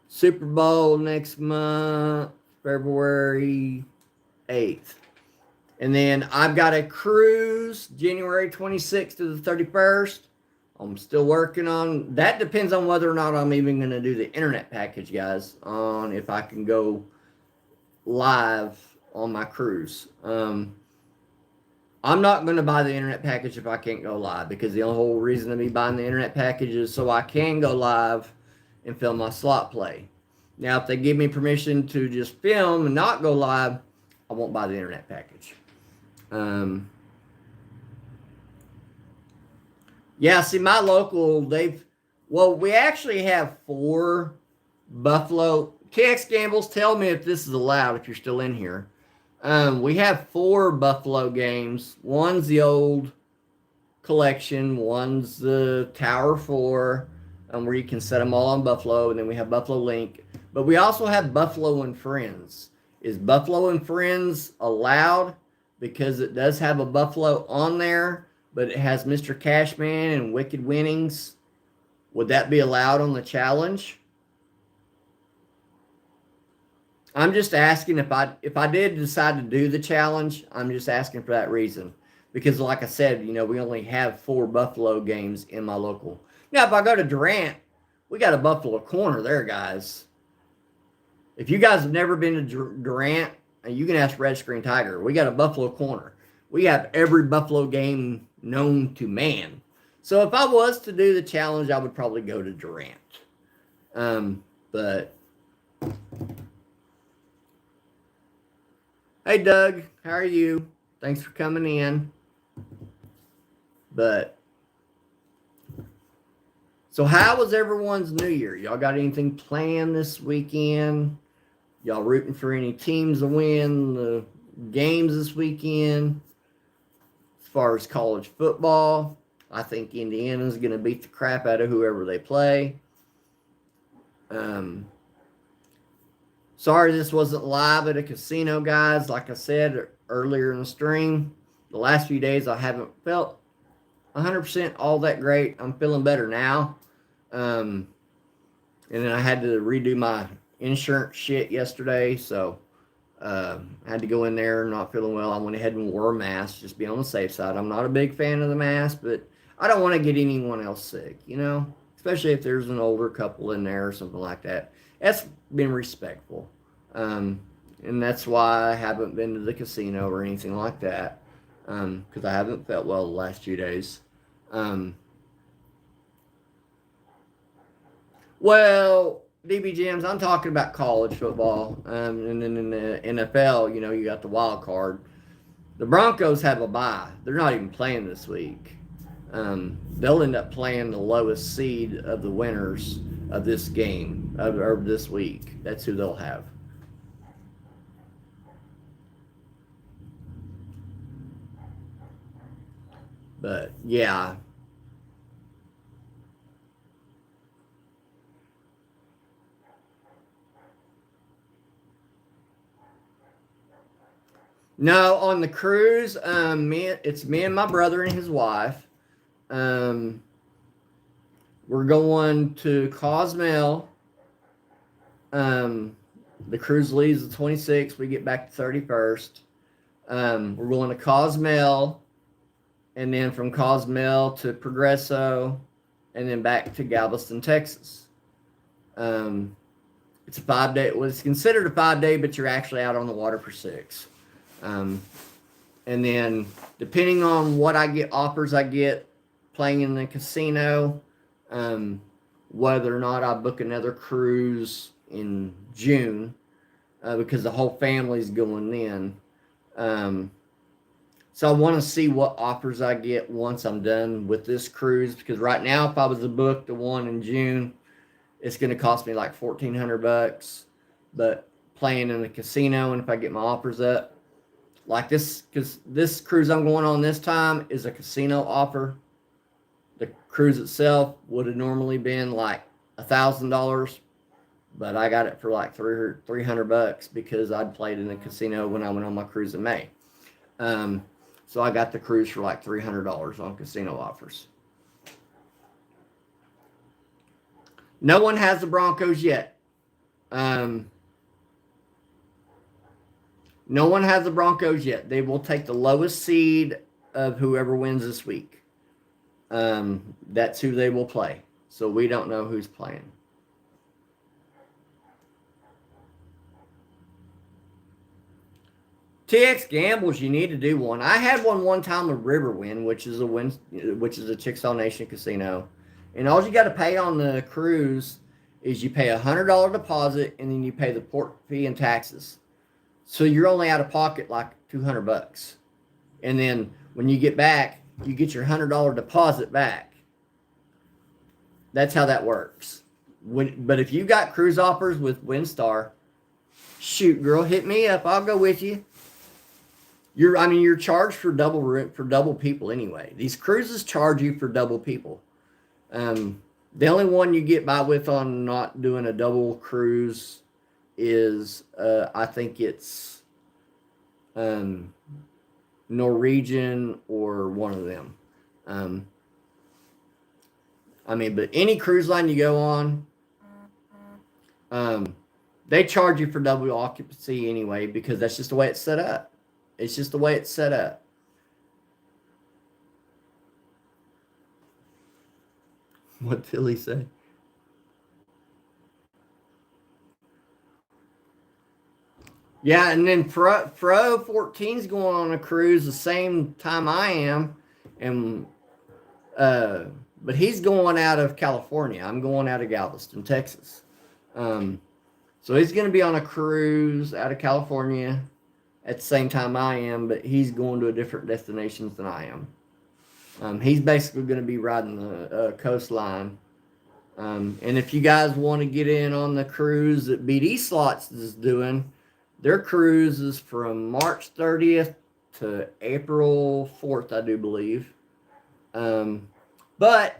Super Bowl next month, February 8th. And then I've got a cruise January 26th to the 31st. I'm still working on that. Depends on whether or not I'm even going to do the internet package, guys, on if I can go live on my cruise. I'm not going to buy the internet package if I can't go live, because the whole reason of me buying the internet package is so I can go live and film my slot play. Now, if they give me permission to just film and not go live, I won't buy the internet package. Yeah, see, my local, we actually have 4 Buffalo. TX Gambles, tell me if this is allowed, if you're still in here. We have 4 Buffalo games. One's the old collection, one's the Tower 4, where you can set them all on Buffalo, and then we have Buffalo Link. But we also have Buffalo and Friends. Is Buffalo and Friends allowed? Because it does have a Buffalo on there, but it has Mr. Cashman and Wicked Winnings. Would that be allowed on the challenge? I'm just asking if I did decide to do the challenge, I'm just asking for that reason. Because like I said, we only have 4 Buffalo games in my local. Now, if I go to Durant, we got a Buffalo corner there, guys. If you guys have never been to Durant, you can ask Red Screen Tiger. We got a Buffalo corner. We have every Buffalo game known to man. So if I was to do the challenge, I would probably go to Durant. But hey, Doug, how are you? Thanks for coming in. But so how was everyone's New Year? Y'all got anything planned this weekend? Y'all rooting for any teams to win the games this weekend? As far as college football, I think Indiana's going to beat the crap out of whoever they play. Sorry this wasn't live at a casino, guys. Like I said earlier in the stream, the last few days I haven't felt 100% all that great. I'm feeling better now. And then I had to redo my insurance shit yesterday, so I had to go in there not feeling well. I went ahead and wore a mask, just be on the safe side. I'm not a big fan of the mask, but I don't want to get anyone else sick, especially if there's an older couple in there or something like that. That's been respectful. Um, and that's why I haven't been to the casino or anything like that, because I haven't felt well the last few days. Um, well, DB Jams, I'm talking about college football, and then in the NFL, you got the wild card. The Broncos have a bye. They're not even playing this week. They'll end up playing the lowest seed of the winners of this game, or this week. That's who they'll have. But yeah, no, on the cruise, it's me and my brother and his wife. Um, we're going to Cozumel. Um, the cruise leaves the 26th. We get back the 31st. We're going to Cozumel, and then from Cozumel to Progreso, and then back to Galveston, Texas. Um, it's a 5 day. Well, it's considered a 5 day, but you're actually out on the water for 6. Um, and then depending on what offers I get playing in the casino, um, whether or not I book another cruise in June, because the whole family's going then. So I want to see what offers I get once I'm done with this cruise, because right now, if I was to book the one in June, it's going to cost me like $1,400. But playing in the casino, and if I get my offers up, like this, because this cruise I'm going on this time is a casino offer. The cruise itself would have normally been like $1,000, but I got it for like $300 because I'd played in the casino when I went on my cruise in May. So I got the cruise for like $300 on casino offers. No one has the Broncos yet. Um, no one has the Broncos yet. They will take the lowest seed of whoever wins this week. That's who they will play. So we don't know who's playing. TX gambles, you need to do one. I had one time with Riverwind, which is a Chickasaw Nation casino, and all you got to pay on the cruise is you pay $100 deposit, and then you pay the port fee and taxes. So you're only out of pocket like $200, and then when you get back, you get your $100 deposit back. That's how that works. But if you got cruise offers with WinStar, shoot, girl, hit me up. I'll go with you. You're charged for double people anyway. These cruises charge you for double people. The only one you get by with on not doing a double cruise is I think it's Norwegian or one of them. But any cruise line you go on, they charge you for double occupancy anyway, because that's just the way it's set up. It's just the way it's set up. What did Philly say? Yeah, and then Fro 14's going on a cruise the same time I am, and but he's going out of California. I'm going out of Galveston, Texas. So he's going to be on a cruise out of California at the same time I am, but he's going to a different destinations than I am. He's basically going to be riding the coastline. And if you guys want to get in on the cruise that BD Slots is doing, their cruise is from March 30th to April 4th, I do believe. But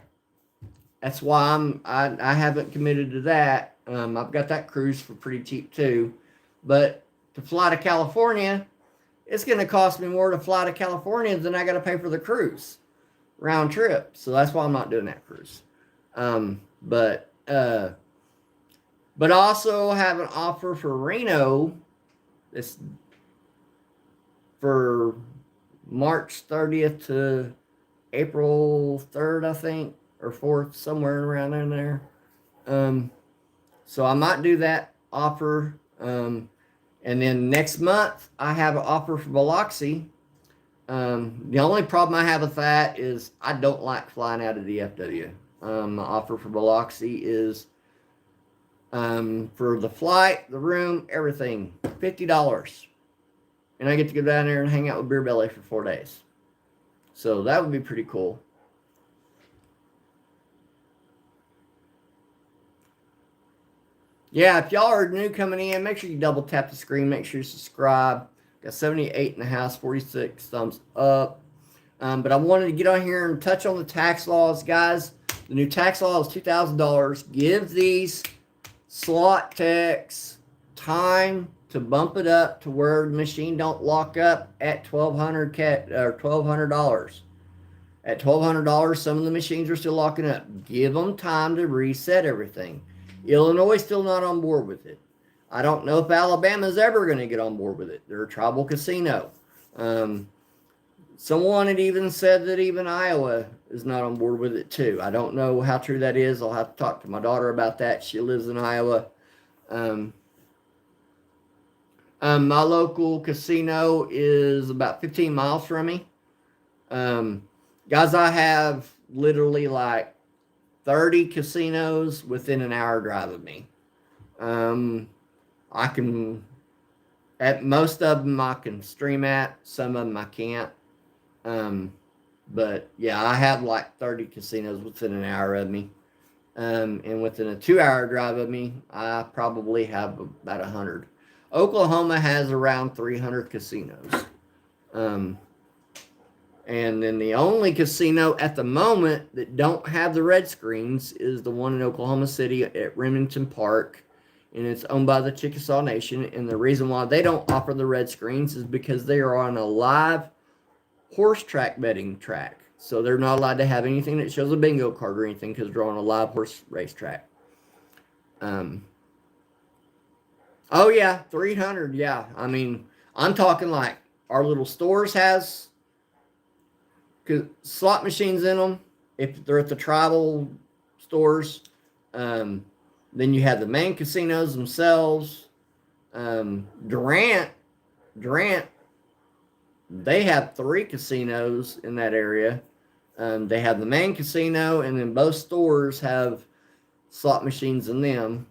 that's why I haven't committed to that. I've got that cruise for pretty cheap too. But to fly to California, it's going to cost me more to fly to California than I got to pay for the cruise round trip. So that's why I'm not doing that cruise. But also have an offer for Reno. It's for March 30th to April 3rd, I think, or 4th, somewhere around in there. So I might do that offer. And then next month, I have an offer for Biloxi. The only problem I have with that is I don't like flying out of the FW. My offer for Biloxi is for the flight, the room, everything, $50. And I get to go down there and hang out with Beer Belly for 4 days. So that would be pretty cool. Yeah, if y'all are new coming in, make sure you double tap the screen. Make sure you subscribe. Got 78 in the house, 46 thumbs up. But I wanted to get on here and touch on the tax laws, guys. The new tax law is $2,000. Give these slot techs time to bump it up to where the machine don't lock up at $1,200. At $1,200, some of the machines are still locking up. Give them time to reset everything. Illinois is still not on board with it. I don't know if Alabama's ever going to get on board with it. They're a tribal casino. Someone had even said that even Iowa is not on board with it too. I don't know how true that is. I'll have to talk to my daughter about that. She lives in Iowa. My local casino is about 15 miles from me. Guys, I have literally like 30 casinos within an hour drive of me. I can, at most of them I can stream at, some of them I can't. But yeah, I have like 30 casinos within an hour of me. And within a 2-hour drive of me, I probably have about 100. Oklahoma has around 300 casinos. And then the only casino at the moment that don't have the red screens is the one in Oklahoma City at Remington Park. And it's owned by the Chickasaw Nation. And the reason why they don't offer the red screens is because they are on a live horse track betting track. So they're not allowed to have anything that shows a bingo card or anything because they're on a live horse racetrack. Oh yeah, 300. Yeah, I mean, I'm talking like our little stores has slot machines in them. If they're at the tribal stores, then you have the main casinos themselves. Durant, they have 3 casinos in that area. They have the main casino, and then both stores have slot machines in them.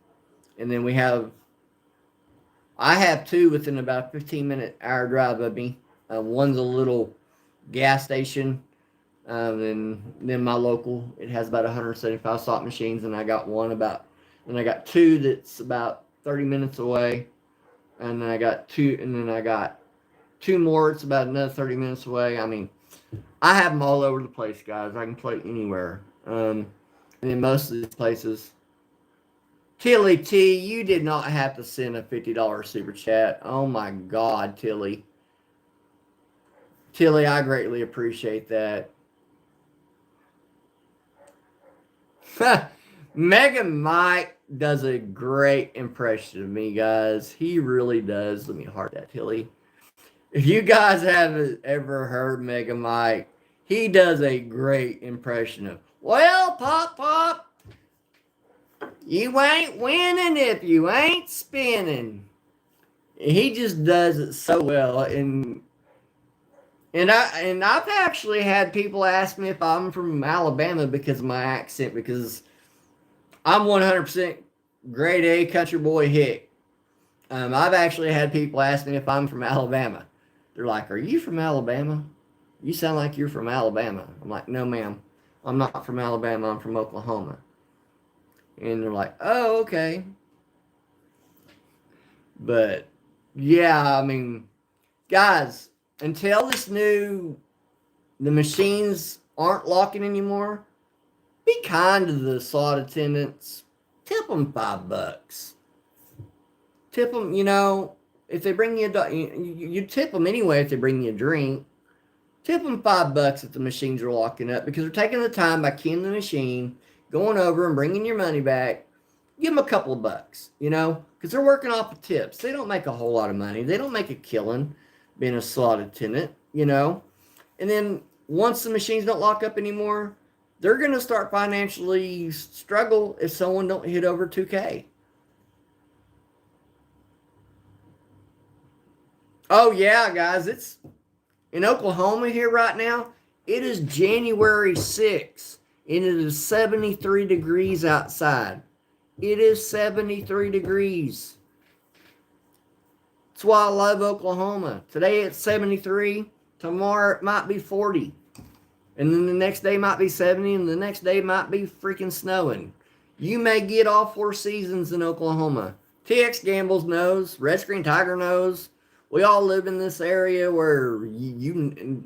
And then I have 2 within about a 15-minute hour drive of me. One's a little gas station, and then my local, it has about 175 slot machines, and I got 2 that's about 30 minutes away, and then I got 2 more. It's about another 30 minutes away. I mean, I have them all over the place, guys. I can play anywhere. And in most of these places, Tilly T, you did not have to send a $50 super chat. Oh my God, Tilly. Tilly, I greatly appreciate that. Mega Mike does a great impression of me, guys. He really does. Let me heart that, Tilly. If you guys haven't ever heard Mega Mike, he does a great impression of, well, Pop, you ain't winning if you ain't spinning. He just does it so well. And I've actually had people ask me if I'm from Alabama because of my accent, because I'm 100% grade A country boy hick. I've actually had people ask me if I'm from Alabama. They're like, are you from Alabama? You sound like you're from Alabama. I'm like, no, ma'am. I'm not from Alabama. I'm from Oklahoma. And they're like, oh, okay. But, yeah, I mean, guys, until the machines aren't locking anymore, be kind to the slot attendants. Tip them $5. Tip them, if they bring you you tip them anyway if they bring you a drink. Tip them $5 if the machines are locking up, because they're taking the time by keying the machine, going over and bringing your money back. Give them a couple of bucks, because they're working off of tips. They don't make a whole lot of money. They don't make a killing being a slot attendant, And then once the machines don't lock up anymore, they're going to start financially struggle if someone don't hit over 2K. Oh yeah, guys, it's in Oklahoma here right now. It is January 6th and it is 73 degrees outside. It is 73 degrees. That's why I love Oklahoma. Today it's 73. Tomorrow it might be 40. And then the next day might be 70. And the next day might be freaking snowing. You may get all 4 seasons in Oklahoma. TX Gambles knows. Red Screen Tiger knows. We all live in this area where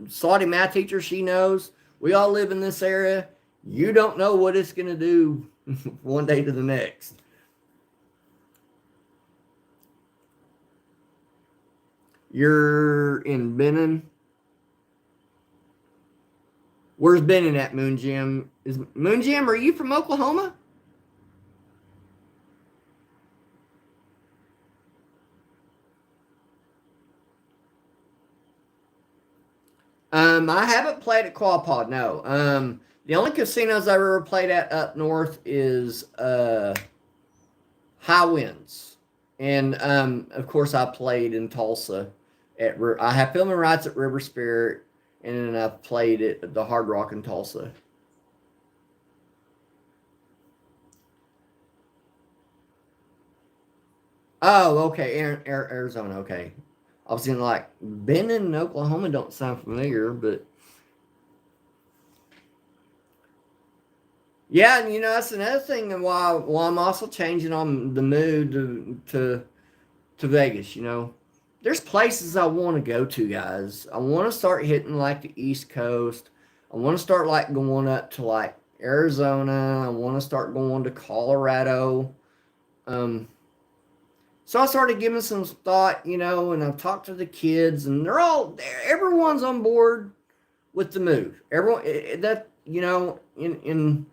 Saudi math teacher, she knows. We all live in this area. You don't know what it's going to do one day to the next. You're in Benton. Where's Benton at, Moon Jim? Is Moon Jim, are you from Oklahoma? I haven't played at Qualpod, no. The only casinos I've ever played at up north is High Winds. And of course I played in Tulsa I have filming rights at River Spirit, and then I've played at the Hard Rock in Tulsa. Oh, okay, Arizona, okay. I was gonna like Benton, Oklahoma don't sound familiar, but yeah, and that's another thing, and why I'm also changing on the mood to Vegas. There's places I want to go to, guys. I want to start hitting like the East Coast. I want to start like going up to like Arizona. I want to start going to Colorado. Um, so I started giving some thought, and I've talked to the kids, and everyone's on board with the move. Everyone that in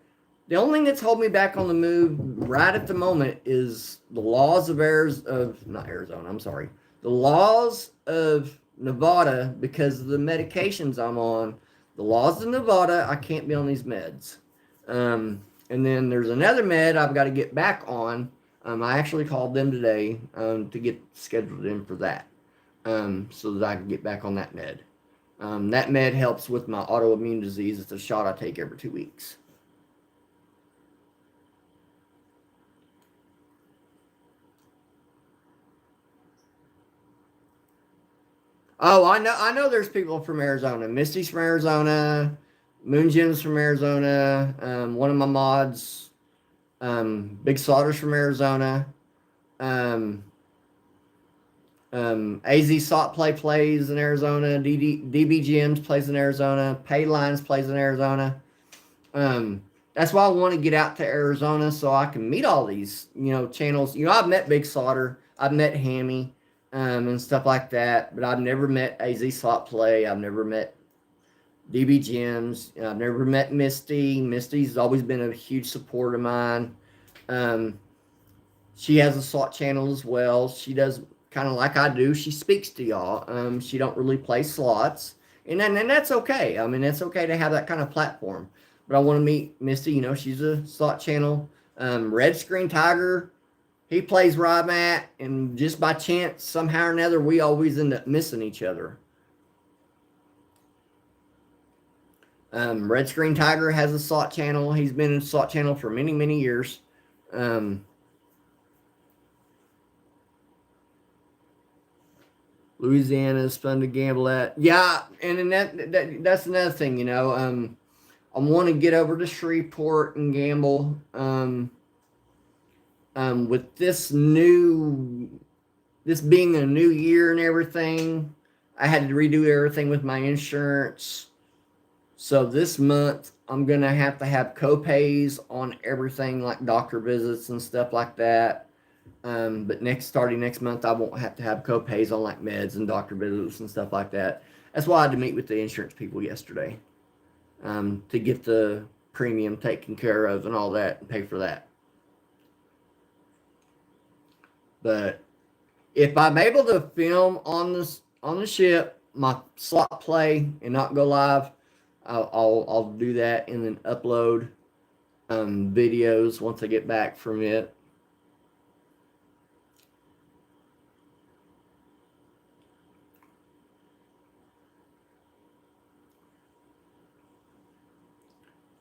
the only thing that's holding me back on the move right at the moment is the laws of not Arizona. I'm sorry, the laws of Nevada, because of the medications I'm on. The laws of Nevada, I can't be on these meds. And then there's another med I've got to get back on. I actually called them today to get scheduled in for that, so that I can get back on that med. That med helps with my autoimmune disease. It's a shot I take every 2 weeks. Oh, I know. There's people from Arizona. Misty's from Arizona. Moon Jim's from Arizona. One of my mods, Big Slaughter's from Arizona. Um, AZ Salt plays in Arizona. DB Gyms plays in Arizona. Paylines plays in Arizona. That's why I want to get out to Arizona so I can meet all these, channels. I've met Big Slaughter. I've met Hammy, and stuff like that. But I've never met AZ Slot Play. I've never met DB Gyms. I've never met Misty. Misty's always been a huge support of mine. Um, she has a slot channel as well. She does kind of like I do. She speaks to y'all. She don't really play slots, and that's okay. I mean, it's okay to have that kind of platform. But I want to meet Misty. She's a slot channel. Red Screen Tiger, he plays where I'm at, and just by chance, somehow or another, we always end up missing each other. Red Screen Tiger has a slot channel. He's been in a slot channel for many, many years. Um, Louisiana is fun to gamble at. Yeah, and then that's another thing, I want to get over to Shreveport and gamble. With this being a new year and everything, I had to redo everything with my insurance. So this month, I'm going to have copays on everything like doctor visits and stuff like that. But starting next month, I won't have to have copays on like meds and doctor visits and stuff like that. That's why I had to meet with the insurance people yesterday, to get the premium taken care of and all that and pay for that. But if I'm able to film on the ship my slot play and not go live, I'll do that and then upload videos once I get back from it.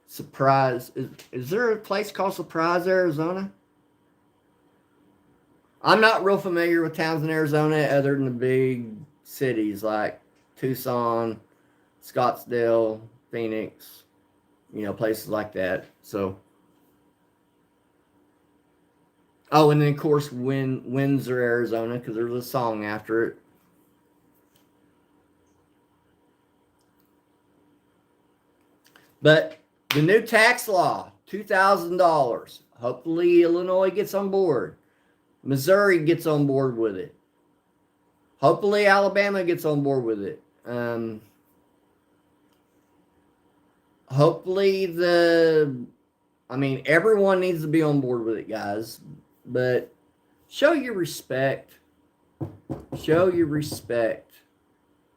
Surprise. Is there a place called Surprise, Arizona? I'm not real familiar with towns in Arizona other than the big cities like Tucson, Scottsdale, Phoenix, places like that. So, oh, and then of course Windsor, Arizona, because there's a song after it. But the new tax law, $2,000. Hopefully Illinois gets on board. Missouri gets on board with it. Hopefully Alabama gets on board with it. Hopefully everyone needs to be on board with it, guys. But show your respect. Show your respect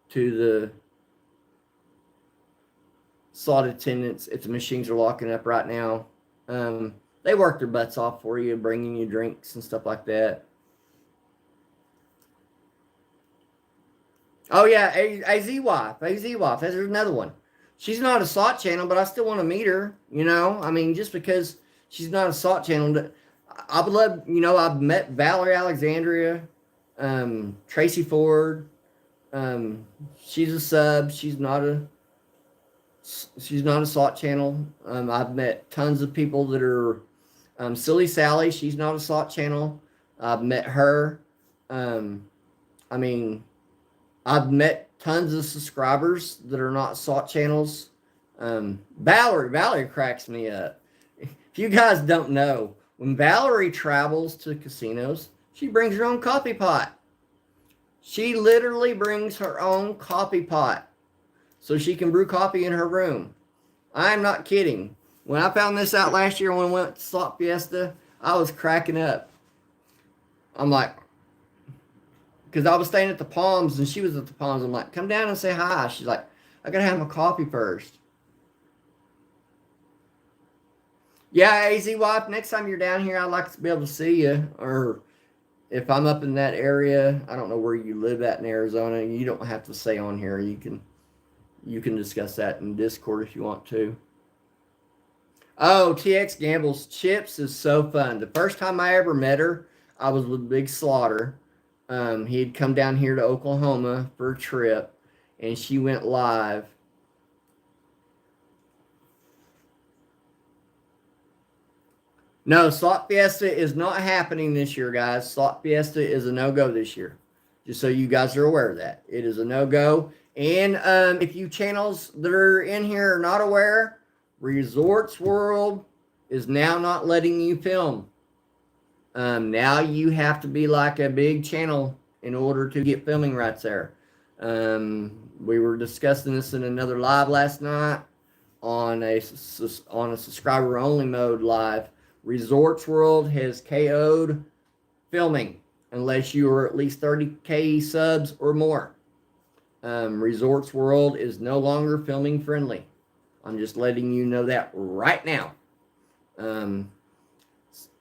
to the slot attendants if the machines are locking up right now. They work their butts off for you, bringing you drinks and stuff like that. Oh yeah, AZ wife. There's another one. She's not a slot channel, but I still want to meet her. Just because she's not a slot channel, I would love. I've met Valerie Alexandria, Tracy Ford. She's a sub. She's not a slot channel. I've met tons of people that are Silly Sally. She's not a slot channel. I've met her. I've met tons of subscribers that are not slot channels. Valerie cracks me up. If you guys don't know, when Valerie travels to casinos, she brings her own coffee pot. She literally brings her own coffee pot so she can brew coffee in her room. I'm not kidding. When I found this out last year when we went to Slot Fiesta, I was cracking up. I'm like, because I was staying at the Palms and she was at the Palms. I'm like, come down and say hi. She's like, I gotta have my coffee first. Yeah, AZ wife, next time you're down here, I'd like to be able to see you. Or if I'm up in that area, I don't know where you live at in Arizona. You don't have to say on here. You can discuss that in Discord if you want to. Oh, TX Gambles Chips is so fun. The first time I ever met her, I was with Big Slaughter. He'd come down here to Oklahoma for a trip, and she went live. No, Slot Fiesta is not happening this year, guys. Slot Fiesta is a no-go this year. Just so you guys are aware of that. It is a no-go. And if you channels that are in here are not aware, Resorts World is now not letting you film. Now you have to be like a big channel in order to get filming rights there. We were discussing this in another live last night on a subscriber only mode live. Resorts World has KO'd filming unless you are at least 30K subs or more. Resorts World is no longer filming friendly. I'm just letting you know that right now.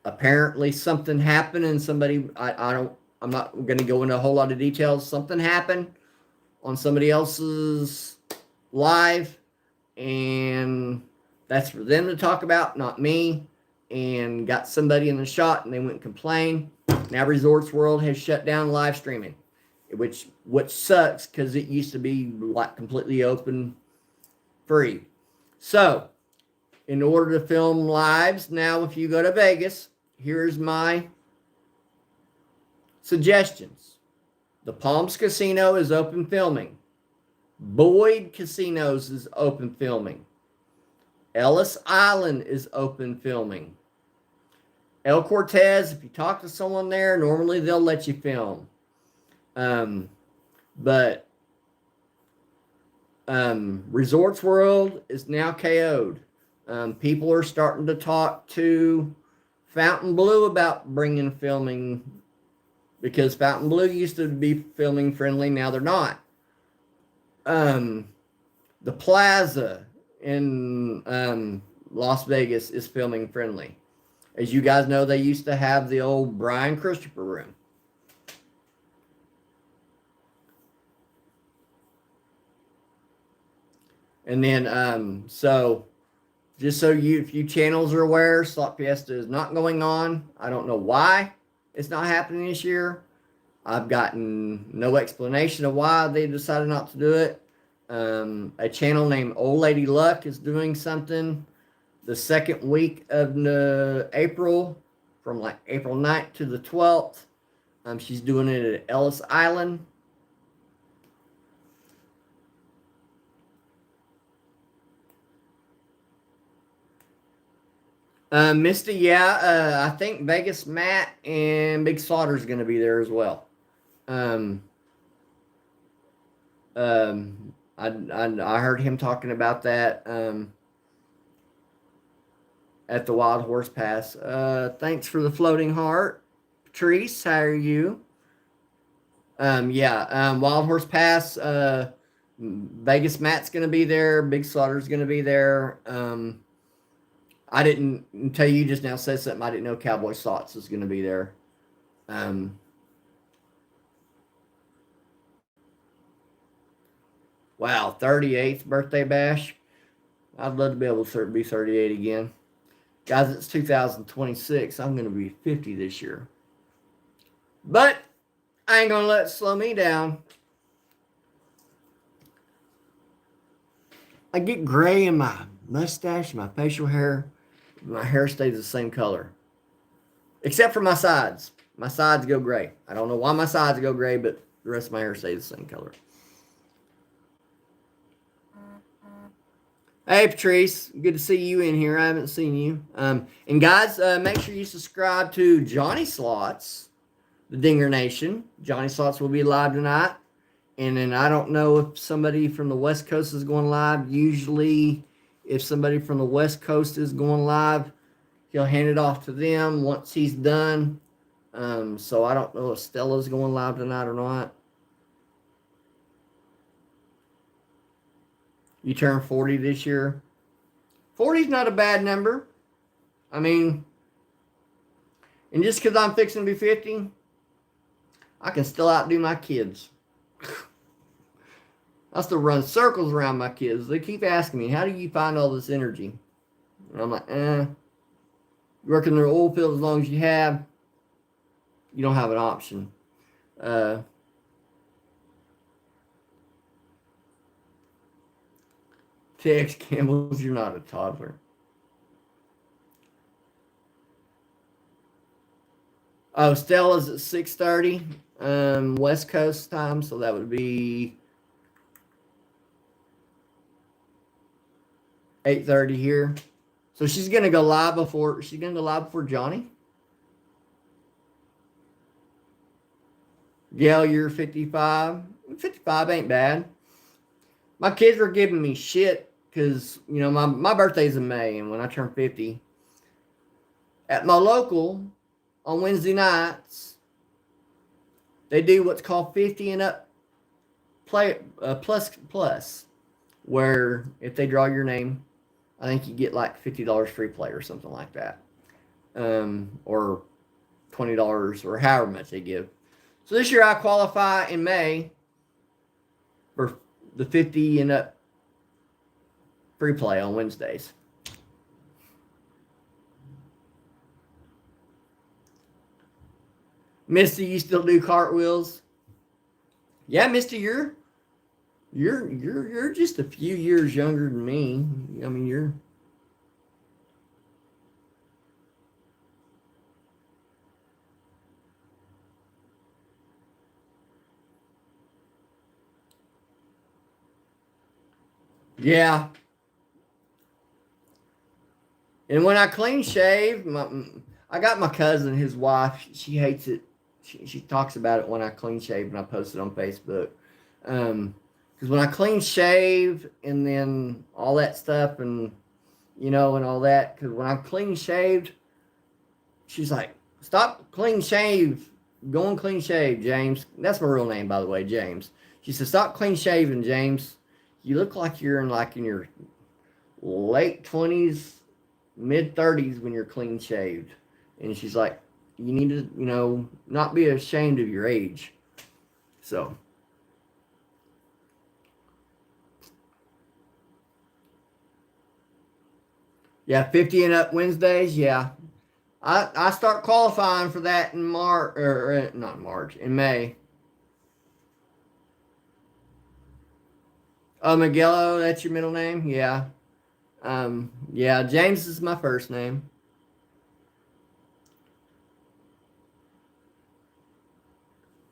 Apparently something happened and somebody, I'm not going to go into a whole lot of details. Something happened on somebody else's live, and that's for them to talk about, not me. And got somebody in the shot, and they went and complained. Now Resorts World has shut down live streaming, which sucks because it used to be like completely open, free. So, in order to film lives, now if you go to Vegas, here's my suggestions. The Palms Casino is open filming. Boyd Casinos is open filming. Ellis Island is open filming. El Cortez, if you talk to someone there, normally they'll let you film. But Resorts World is now KO'd. People are starting to talk to Fountain Blue about bringing filming, because Fountain Blue used to be filming friendly. Now they're not. The Plaza in Las Vegas is filming friendly. As you guys know, they used to have the old Brian Christopher room. And then, so just so if you channels are aware, Slot Fiesta is not going on. I don't know why it's not happening this year. I've gotten no explanation of why they decided not to do it. A channel named Old Lady Luck is doing something the second week of April, from like April 9th to the 12th. She's doing it at Ellis Island. Misty, yeah, I think Vegas Matt and Big Slaughter's going to be there as well. I heard him talking about that at the Wild Horse Pass. Thanks for the floating heart, Patrice. How are you? Wild Horse Pass. Vegas Matt's going to be there. Big Slaughter's going to be there. I didn't until you just now said something. I didn't know Cowboy Slots was going to be there. Wow, 38th birthday bash. I'd love to be able to be 38 again. Guys, it's 2026. I'm going to be 50 this year. But I ain't going to let it slow me down. I get gray in my mustache, my facial hair. My hair stays the same color. Except for my sides. My sides go gray. I don't know why my sides go gray, but the rest of my hair stays the same color. Hey, Patrice. Good to see you in here. I haven't seen you. And guys, make sure you subscribe to Johnny Slots, the Dinger Nation. Johnny Slots will be live tonight. And then I don't know if somebody from the West Coast is going live. Usually, if somebody from the West Coast is going live, he'll hand it off to them once he's done. So I don't know if Stella's going live tonight or not. You turn 40 this year. 40 is not a bad number. I mean, and just because I'm fixing to be 50, I can still outdo my kids. I still run circles around my kids. They keep asking me, how do you find all this energy? And I'm like, work in the oil field as long as you have, you don't have an option. Tex Campbell's, you're not a toddler. Oh, Stella's at 6:30 West Coast time, so that would be 8:30 here. So she's gonna go live before Johnny. Gail, you're 55. 55 ain't bad. My kids were giving me shit because, you know, my birthday's in May, and when I turn 50, at my local on Wednesday nights, they do what's called 50 and up plus, where if they draw your name, I think you get like $50 free play or something like that, or $20 or however much they give. So this year I qualify in May for the 50 and up free play on Wednesdays. Misty, you still do cartwheels? Yeah, Misty, you're just a few years younger than me. I mean, you're. Yeah. And when I clean shave, I got my cousin, his wife, she hates it. She talks about it when I clean shave and I post it on Facebook. Because when I clean shave and then all that stuff and, you know, and all that, because when I'm clean shaved, she's like, stop clean shave. Go and clean shave, James. That's my real name, by the way, James. She said, stop clean shaving, James. You look like you're in your late 20s, mid 30s when you're clean shaved. And she's like, you need to, not be ashamed of your age. So, yeah, 50 and up Wednesdays. Yeah, I start qualifying for that in March, or not March, in May. Oh, Miguelo, that's your middle name? Yeah. Yeah, James is my first name.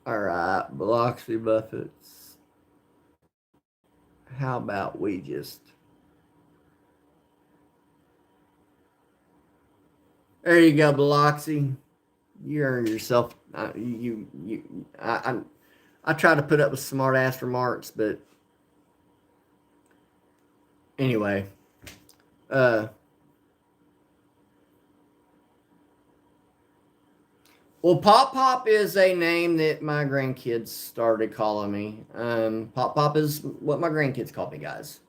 All right, Biloxi Buffets. How about we just. There you go, Biloxi. You earned yourself. I try to put up with smart ass remarks, but anyway. Uh, well, Pop Pop is a name that my grandkids started calling me. Pop Pop is what my grandkids call me, guys.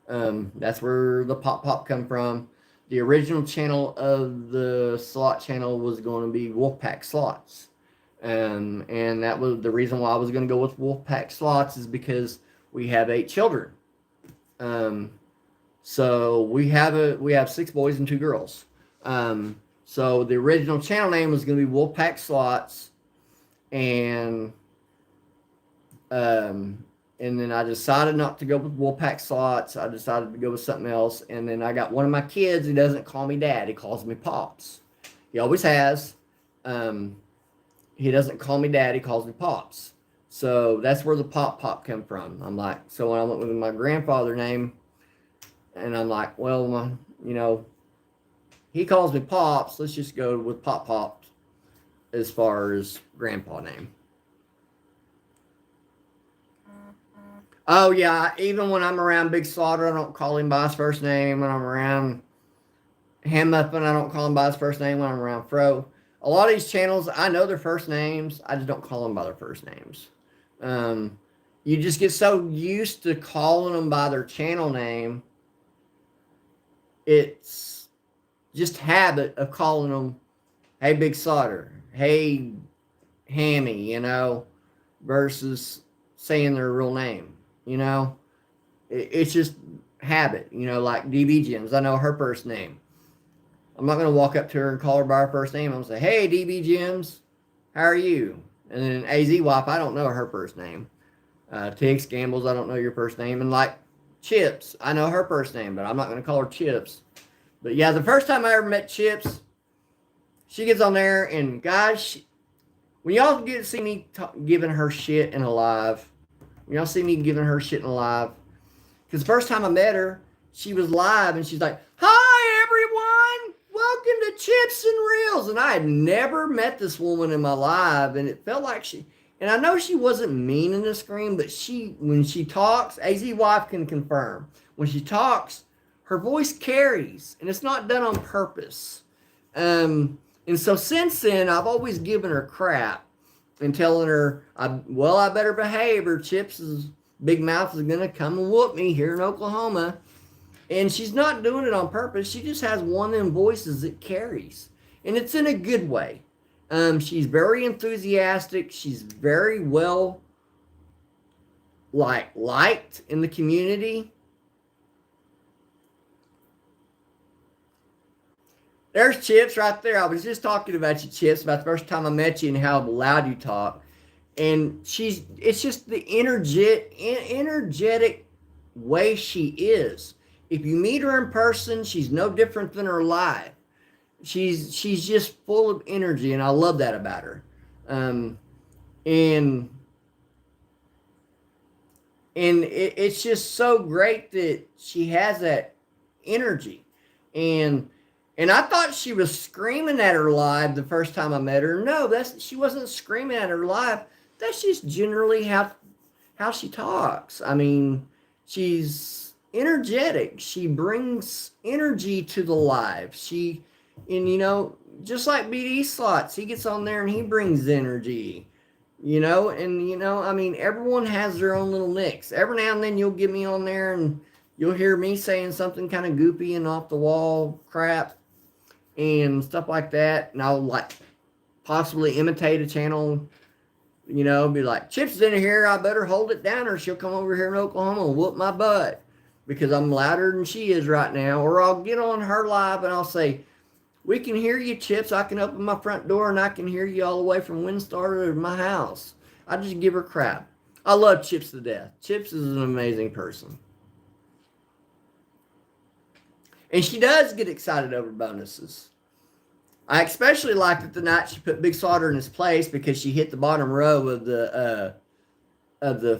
That's where the Pop Pop come from. The original channel of the slot channel was going to be Wolfpack Slots. And that was the reason why I was going to go with Wolfpack Slots is because we have 8 children. Um, so we have 6 boys and 2 girls. So the original channel name was going to be Wolfpack Slots, and um, and then I decided not to go with Wolfpack Slots. I decided to go with something else, and then I got one of my kids. He doesn't call me Dad. He calls me Pops. He always has. Um, he doesn't call me Dad. He calls me Pops. So that's where the Pop Pop come from. I'm like, so when I went with my grandfather name, and I'm like, well, he calls me Pops. Let's just go with Pop Pop as far as grandpa name. Oh yeah, even when I'm around Big Slaughter, I don't call him by his first name. When I'm around Ham Muffin, I don't call him by his first name. When I'm around Fro, a lot of these channels, I know their first names. I just don't call them by their first names. Um, you just get so used to calling them by their channel name. It's just habit of calling them, "Hey Big Slaughter," "Hey Hammy," versus saying their real name. You know, it's just habit. Like DB Gems. I know her first name. I'm not gonna walk up to her and call her by her first name. I'm gonna say, "Hey DB Gems, how are you?" And then AZ WAP, I don't know her first name. Tiggs Gambles, I don't know your first name. And like Chips, I know her first name, but I'm not gonna call her Chips. But yeah, the first time I ever met Chips, she gets on there, and guys, when y'all get to see me giving her shit in a live, when y'all see me giving her shit in a live, because the first time I met her, she was live, and she's like, "Hi everyone, welcome to Chips and Reels," and I had never met this woman in my live, and it felt like and I know she wasn't meaning to scream, but when she talks, AZ Wife can confirm, when she talks, her voice carries, and it's not done on purpose. And so since then, I've always given her crap and telling her, I better behave, or Chips' big mouth is going to come and whoop me here in Oklahoma. And she's not doing it on purpose. She just has one of them voices that carries. And it's in a good way. She's very enthusiastic. She's very well liked in the community. There's Chips right there. I was just talking about you, Chips, about the first time I met you and how loud you talk. And it's just the energetic way she is. If you meet her in person, she's no different than her live. She's just full of energy, and I love that about her. Um, and it's just so great that she has that energy. And I thought she was screaming at her live the first time I met her. No, she wasn't screaming at her live. That's just generally how she talks. I mean, she's energetic. She brings energy to the live. Just like BD Slots, he gets on there and he brings energy. I mean, everyone has their own little nicks. Every now and then you'll get me on there and You'll hear me saying something kind of goopy and off the wall crap and stuff like that, and I'll like possibly imitate a channel, be like, Chips is in here, I better hold it down or she'll come over here in Oklahoma and whoop my butt because I'm louder than she is right now. Or I'll get on her live and I'll say, we can hear you, Chips. I can open my front door and I can hear you all the way from Windstar to my house. I just give her crap. I love Chips to death. Chips is an amazing person. And she does get excited over bonuses. I especially liked it the night she put Big Slaughter in his place because she hit the bottom row of the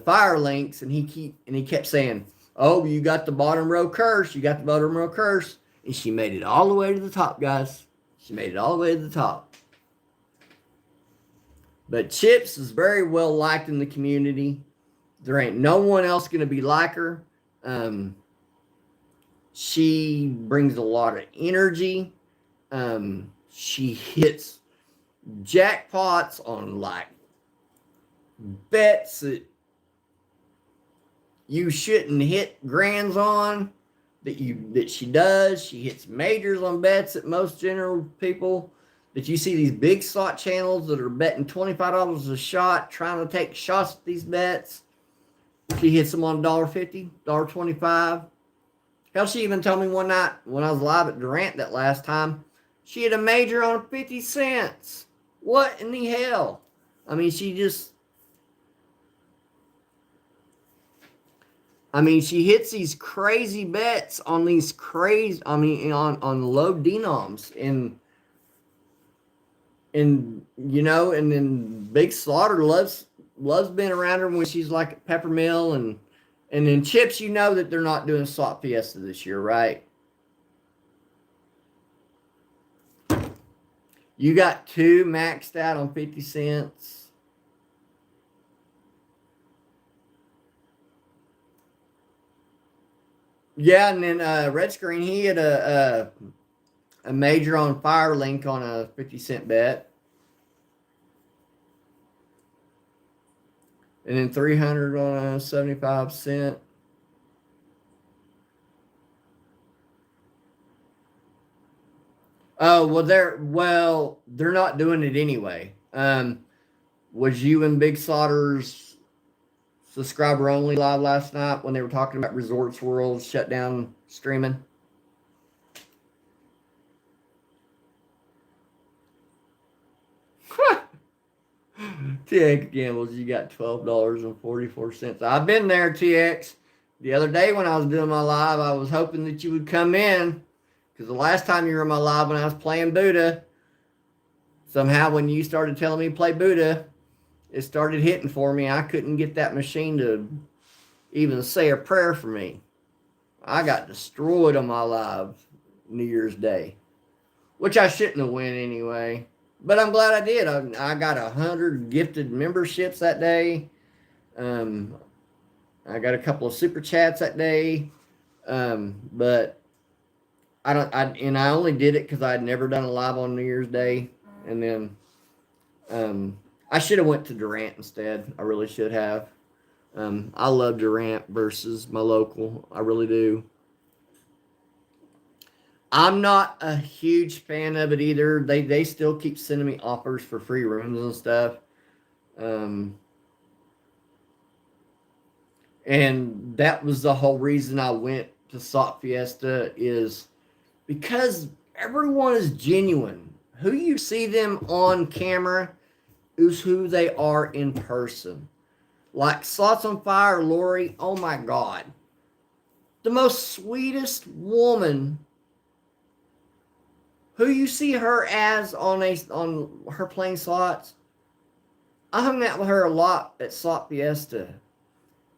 fire links, and he kept saying, "Oh, you got the bottom row curse. You got the bottom row curse," and she made it all the way to the top, guys. She made it all the way to the top. But Chips is very well liked in the community. There ain't no one else going to be like her. She brings a lot of energy. She hits jackpots on like bets that you shouldn't hit grands on that she does. She hits majors on bets that most general people that you see these big slot channels that are betting $25 a shot trying to take shots at these bets. She hits them on $1.50, $1.25. Hell, she even told me one night when I was live at Durant that last time, she had a major on 50 cents. What in the hell? I mean, she hits these crazy bets on these on low denoms. And then Big Slaughter loves being around her when she's like at Peppermill and then Chips, that they're not doing Slot Fiesta this year, right? You got 2 maxed out on 50 cents. Yeah, and then Red Screen, he had a major on Firelink on a 50-cent bet. And then 300 on a 75-cent. Oh, they're not doing it anyway. Was you and Big Slaughter's subscriber only live last night when they were talking about Resorts World shut down streaming? TX Gambles, you got $12.44. I've been there, TX. The other day when I was doing my live, I was hoping that you would come in. Because the last time you were in my live when I was playing Buddha, somehow when you started telling me to play Buddha, it started hitting for me. I couldn't get that machine to even say a prayer for me. I got destroyed on my live New Year's Day, which I shouldn't have won anyway. But I'm glad I did. I got 100 gifted memberships that day. I got a couple of super chats that day. But I only did it because I had never done a live on New Year's Day. And then I should have went to Durant instead. I really should have. I love Durant versus my local. I really do. I'm not a huge fan of it either. They still keep sending me offers for free rooms and stuff. And that was the whole reason I went to Slot Fiesta is because everyone is genuine. Who you see them on camera is who they are in person. Like Slots on Fire, Lori, oh my God. The most sweetest woman who you see her as on her playing slots. I hung out with her a lot at Slot Fiesta.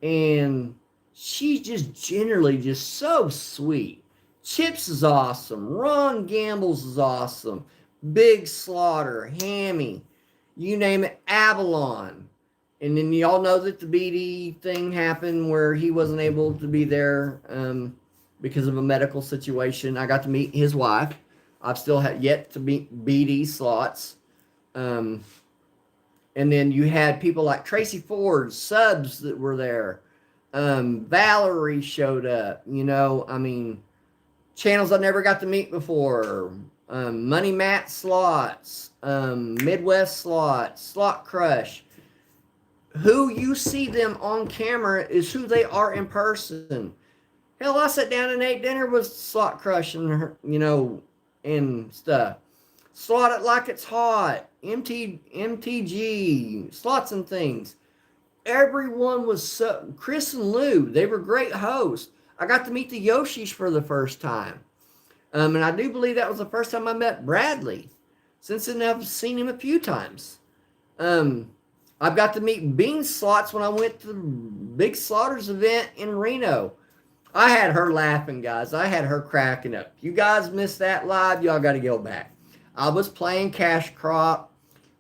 And she's just generally just so sweet. Chips is awesome. Ron Gambles is awesome. Big Slaughter, Hammy, you name it, Avalon. And then y'all know that the BD thing happened where he wasn't able to be there because of a medical situation. I got to meet his wife. I've still yet to meet BD Slots. And then you had people like Tracy Ford, subs that were there. Valerie showed up. I mean, channels I never got to meet before. Money Matt Slots, Midwest Slots, Slot Crush. Who you see them on camera is who they are in person. Hell, I sat down and ate dinner with Slot Crush and stuff. Slot It Like It's Hot, MTG, Slots and Things. Everyone was so. Chris and Lou, they were great hosts. I got to meet the Yoshis for the first time. And I do believe that was the first time I met Bradley. Since then, I've seen him a few times. I've got to meet Bean Slots when I went to the Big Slaughters event in Reno. I had her laughing, guys. I had her cracking up. If you guys missed that live, y'all got to go back. I was playing Cash Crop,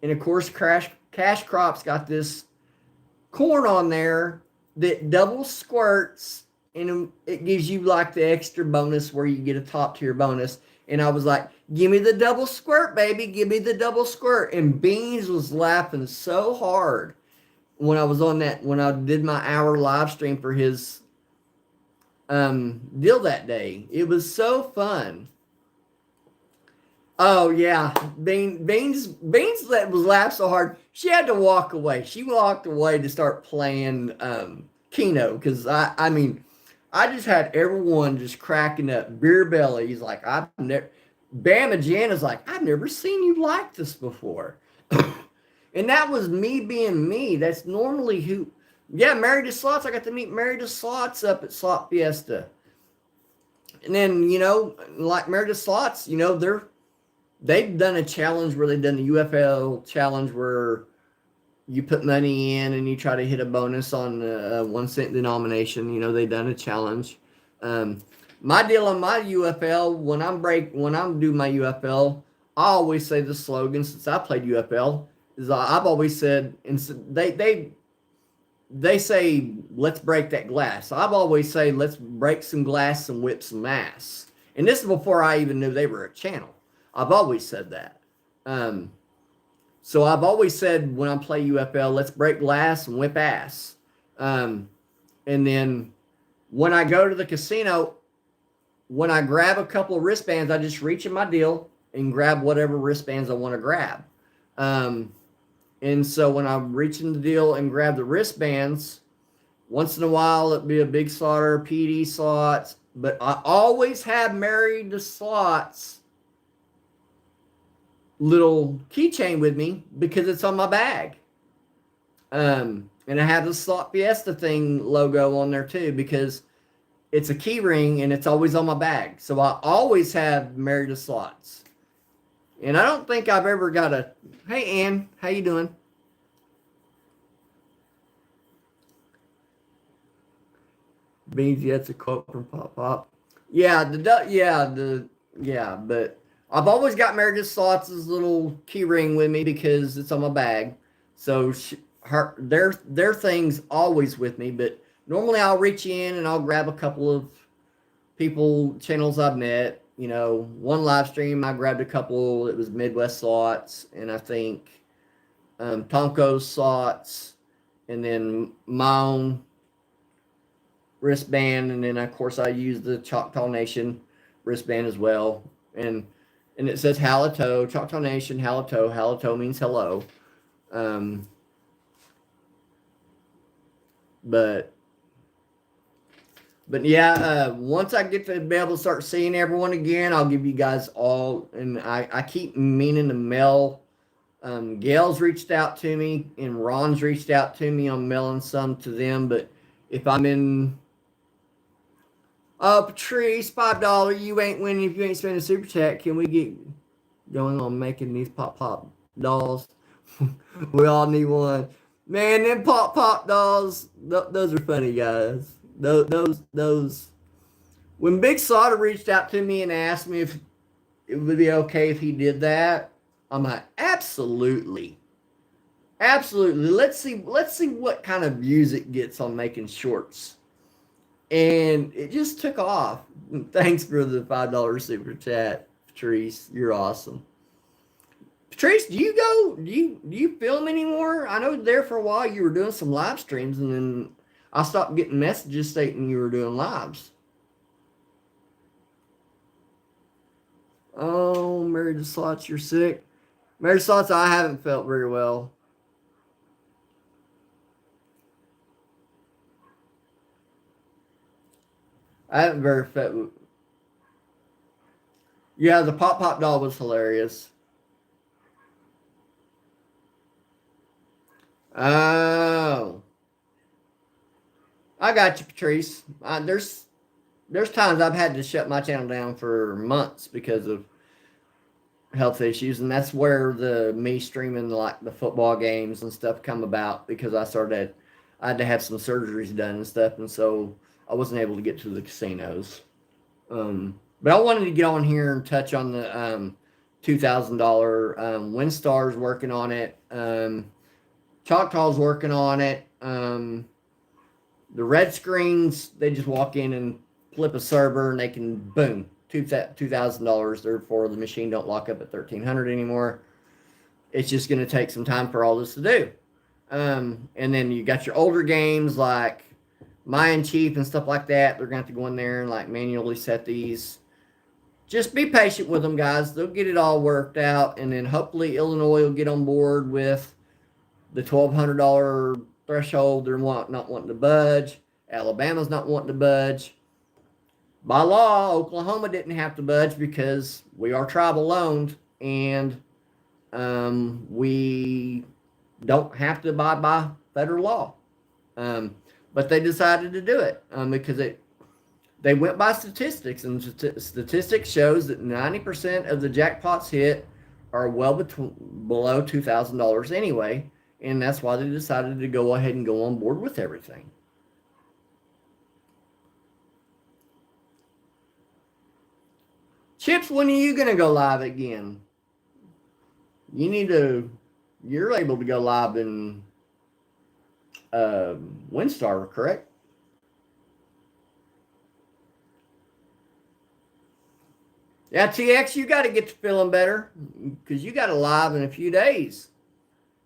and of course, Cash Crop's got this corn on there that double squirts, and it gives you like the extra bonus where you get a top tier bonus. And I was like, give me the double squirt, baby. Give me the double squirt. And Beans was laughing so hard when I was on that, when I did my hour live stream for his deal that day. It was so fun. Oh yeah, Beans that was laughed so hard she had to walk away. She walked away to start playing Keno because I mean I just had everyone just cracking up. Beer Belly, he's like, I've never. Bama Jan is like, I've never seen you like this before, and that was me being me. That's normally who. Yeah, Married to Slots. I got to meet Married to Slots up at Slot Fiesta, and then like Married to Slots, they've done a challenge where they've done the UFL challenge where you put money in and you try to hit a bonus on a 1 cent denomination. They've done a challenge. My deal on my UFL, when I'm doing my UFL, I always say the slogan since I played UFL is I've always said, and they say, let's break that glass. I've always say, let's break some glass and whip some ass. And this is before I even knew they were a channel. I've always said that. So I've always said when I play UFL, let's break glass and whip ass. And then when I go to the casino, when I grab a couple of wristbands, I just reach in my deal and grab whatever wristbands I want to grab. And so when I reach in the deal and grab the wristbands, once in a while it'd be a Big Slaughter, PD Slots, but I always have Married to Slots little keychain with me because it's on my bag. And I have the Slot Fiesta thing logo on there too because it's a key ring and it's always on my bag. So I always have Married to Slots. And I don't think I've ever got a, hey Ann, how you doing? Beans, yeah, it's a quote from Pop Pop. Yeah, but I've always got Married to Slots' little key ring with me because it's on my bag. So their thing's always with me, but normally I'll reach in and I'll grab a couple of channels I've met. One live stream I grabbed a couple. It was Midwest Slots, and I think Tonko's Slots, and then my own wristband, and then of course I use the Choctaw Nation wristband as well. And it says Halito, Choctaw Nation, Halito. Halito means hello. But yeah, once I get to be able to start seeing everyone again, I'll give you guys all. And I keep meaning to mail. Gail's reached out to me, and Ron's reached out to me on mailing some to them. But if I'm in, Patrice, $5, you ain't winning if you ain't spending a super chat. Can we get going on making these pop dolls? We all need one. Man, them pop dolls, those are funny, guys. Those. When Big Slaughter reached out to me and asked me if it would be okay if he did that, I'm like, absolutely. Let's see what kind of views it gets on making shorts. And it just took off. Thanks for the $5 super chat, Patrice. You're awesome. Patrice, do you film anymore? I know there for a while you were doing some live streams, and then I stopped getting messages stating you were doing lives. Oh, Mary the Slots, you're sick. Mary Slots, I haven't felt very well. I haven't very felt. Yeah, the Pop Pop doll was hilarious. Oh, I got you, Patrice. There's times I've had to shut my channel down for months because of health issues, and that's where the me streaming like the football games and stuff come about because I had to have some surgeries done and stuff, and so I wasn't able to get to the casinos. But I wanted to get on here and touch on the $2,000 WinStar's working on it. Choctaw's working on it. The red screens, they just walk in and flip a server and they can boom $2,000. Therefore, the machine don't lock up at 1,300 anymore. It's just going to take some time for all this to do. And then you got your older games like Mayan Chief and stuff like that. They're going to have to go in there and like manually set these. Just be patient with them, guys. They'll get it all worked out, and then hopefully Illinois will get on board with the $1,200 threshold. They're not wanting to budge. Alabama's not wanting to budge. By law, Oklahoma didn't have to budge because we are tribal owned, and we don't have to abide by federal law. But they decided to do it because they went by statistics, and statistics shows that 90% of the jackpots hit are well below $2,000 anyway, and that's why they decided to go ahead and go on board with everything. Chips, when are you going to go live again? You're able to go live in WinStar, correct? Yeah, TX, you got to get to feeling better because you got a live in a few days.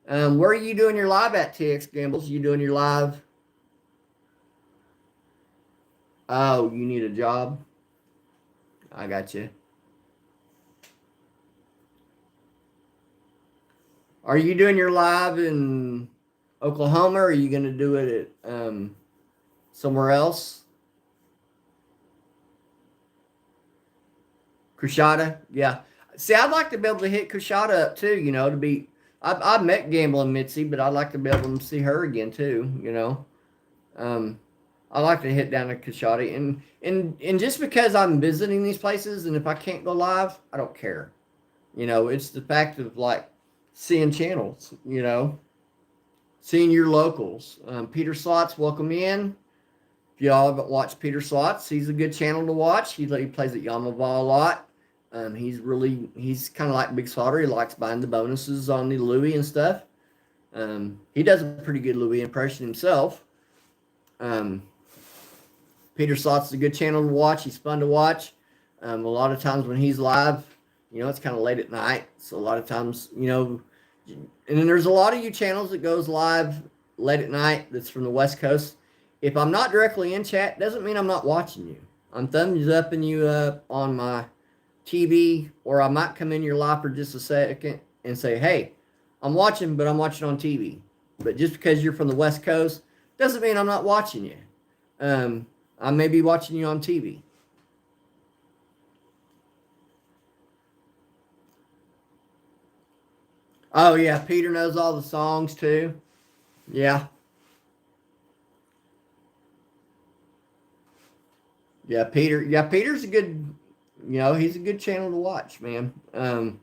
Where are you doing your live at, TX Gambles? You doing your live? Oh, you need a job? I got you. Are you doing your live in Oklahoma, or are you going to do it at somewhere else? Kushada, yeah. See, I'd like to be able to hit Kushada up too. To be. I've met Gambling Mitzi, but I'd like to be able to see her again too. I like to hit down to Kushada, and just because I'm visiting these places, and if I can't go live, I don't care. It's the fact of like seeing channels. Seeing your locals. Peter Slots, welcome in. If y'all haven't watched Peter Slots, he's a good channel to watch. He plays at Yamava a lot. He's kind of like Big Slaughter. He likes buying the bonuses on the Louis and stuff. He does a pretty good Louis impression himself. Peter Slots is a good channel to watch. He's fun to watch. A lot of times when he's live, it's kind of late at night. So a lot of times, and then there's a lot of you channels that goes live late at night that's from the West Coast. If I'm not directly in chat, doesn't mean I'm not watching you. I'm thumbs upping you up on my TV, or I might come in your live for just a second and say, hey, I'm watching, but I'm watching on TV. But just because you're from the West Coast doesn't mean I'm not watching you. I may be watching you on TV. Oh, yeah, Peter knows all the songs too. Yeah. Yeah, Peter. Yeah, Peter's a good, he's a good channel to watch, man. And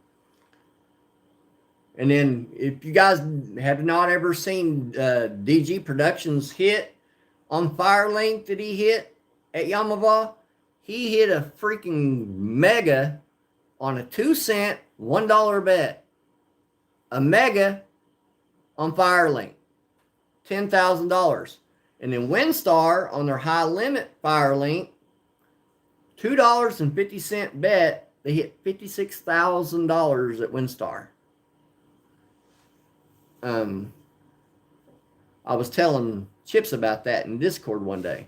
then if you guys have not ever seen DG Productions hit on Firelink that he hit at Yamava, he hit a freaking mega on a 2-cent, $1 bet. A mega on Firelink, $10,000. And then WinStar on their high limit Firelink, $2.50 bet, they hit $56,000 at WinStar. I was telling Chips about that in Discord one day.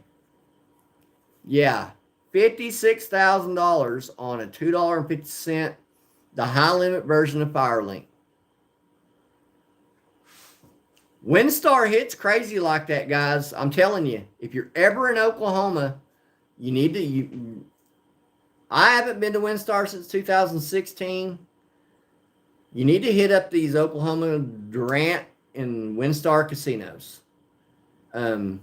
Yeah, $56,000 on a $2.50, the high limit version of Firelink. WinStar hits crazy like that, guys. I'm telling you, if you're ever in Oklahoma, you need to. I haven't been to WinStar since 2016. You need to hit up these Oklahoma Durant and WinStar casinos. Um,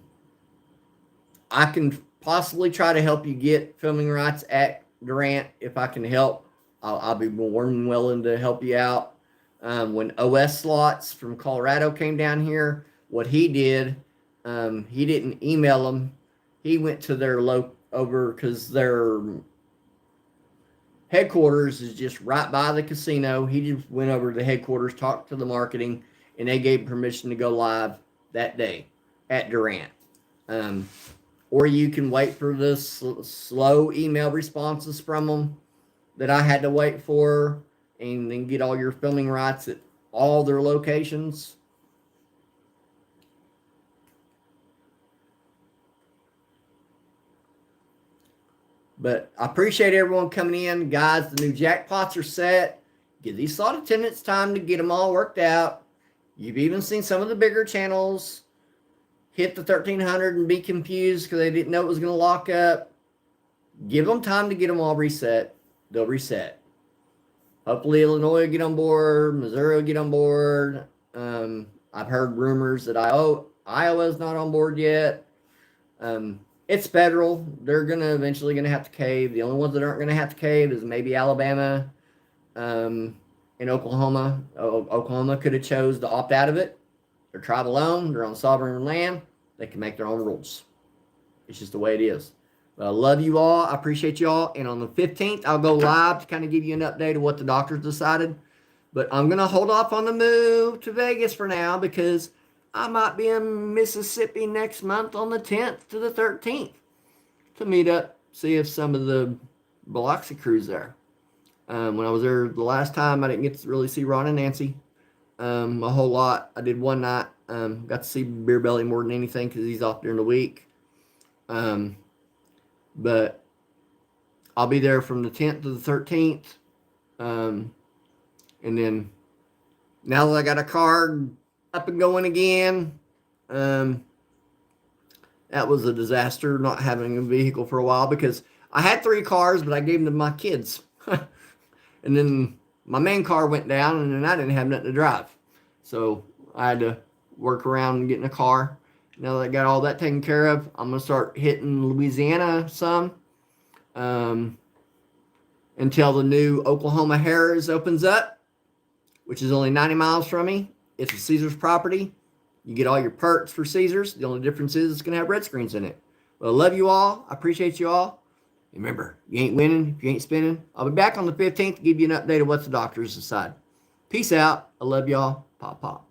I can possibly try to help you get filming rights at Durant if I can help. I'll be more than willing to help you out. When OS Slots from Colorado came down here, what he did, he didn't email them. He went to their over because their headquarters is just right by the casino. He just went over to the headquarters, talked to the marketing, and they gave permission to go live that day at Durant. Or you can wait for the slow email responses from them that I had to wait for, and then get all your filming rights at all their locations. But I appreciate everyone coming in. Guys, the new jackpots are set. Give these slot attendants time to get them all worked out. You've even seen some of the bigger channels hit the 1,300 and be confused because they didn't know it was going to lock up. Give them time to get them all reset. They'll reset. Hopefully Illinois will get on board. Missouri will get on board. I've heard rumors that Iowa's not on board yet. It's federal. They're eventually going to have to cave. The only ones that aren't going to have to cave is maybe Alabama and Oklahoma. Oklahoma could have chose to opt out of it. They're tribal owned. They're on sovereign land. They can make their own rules. It's just the way it is. But I love you all. I appreciate you all. And on the 15th, I'll go live to kind of give you an update of what the doctors decided. But I'm going to hold off on the move to Vegas for now because I might be in Mississippi next month on the 10th to the 13th to meet up, see if some of the Biloxi crew's there. When I was there the last time, I didn't get to really see Ron and Nancy a whole lot. I did one night. Got to see Beer Belly more than anything because he's off during the week. But I'll be there from the 10th to the 13th. And then now that I got a car up and going again, that was a disaster not having a vehicle for a while because I had 3 cars, but I gave them to my kids. And then my main car went down, and then I didn't have nothing to drive. So I had to work around getting a car. Now that I got all that taken care of, I'm going to start hitting Louisiana some until the new Oklahoma Harrah's opens up, which is only 90 miles from me. It's a Caesars property. You get all your perks for Caesars. The only difference is it's going to have red screens in it. But I love you all. I appreciate you all. Remember, you ain't winning if you ain't spinning. I'll be back on the 15th to give you an update of what the doctors decide. Peace out. I love y'all. Pop, pop.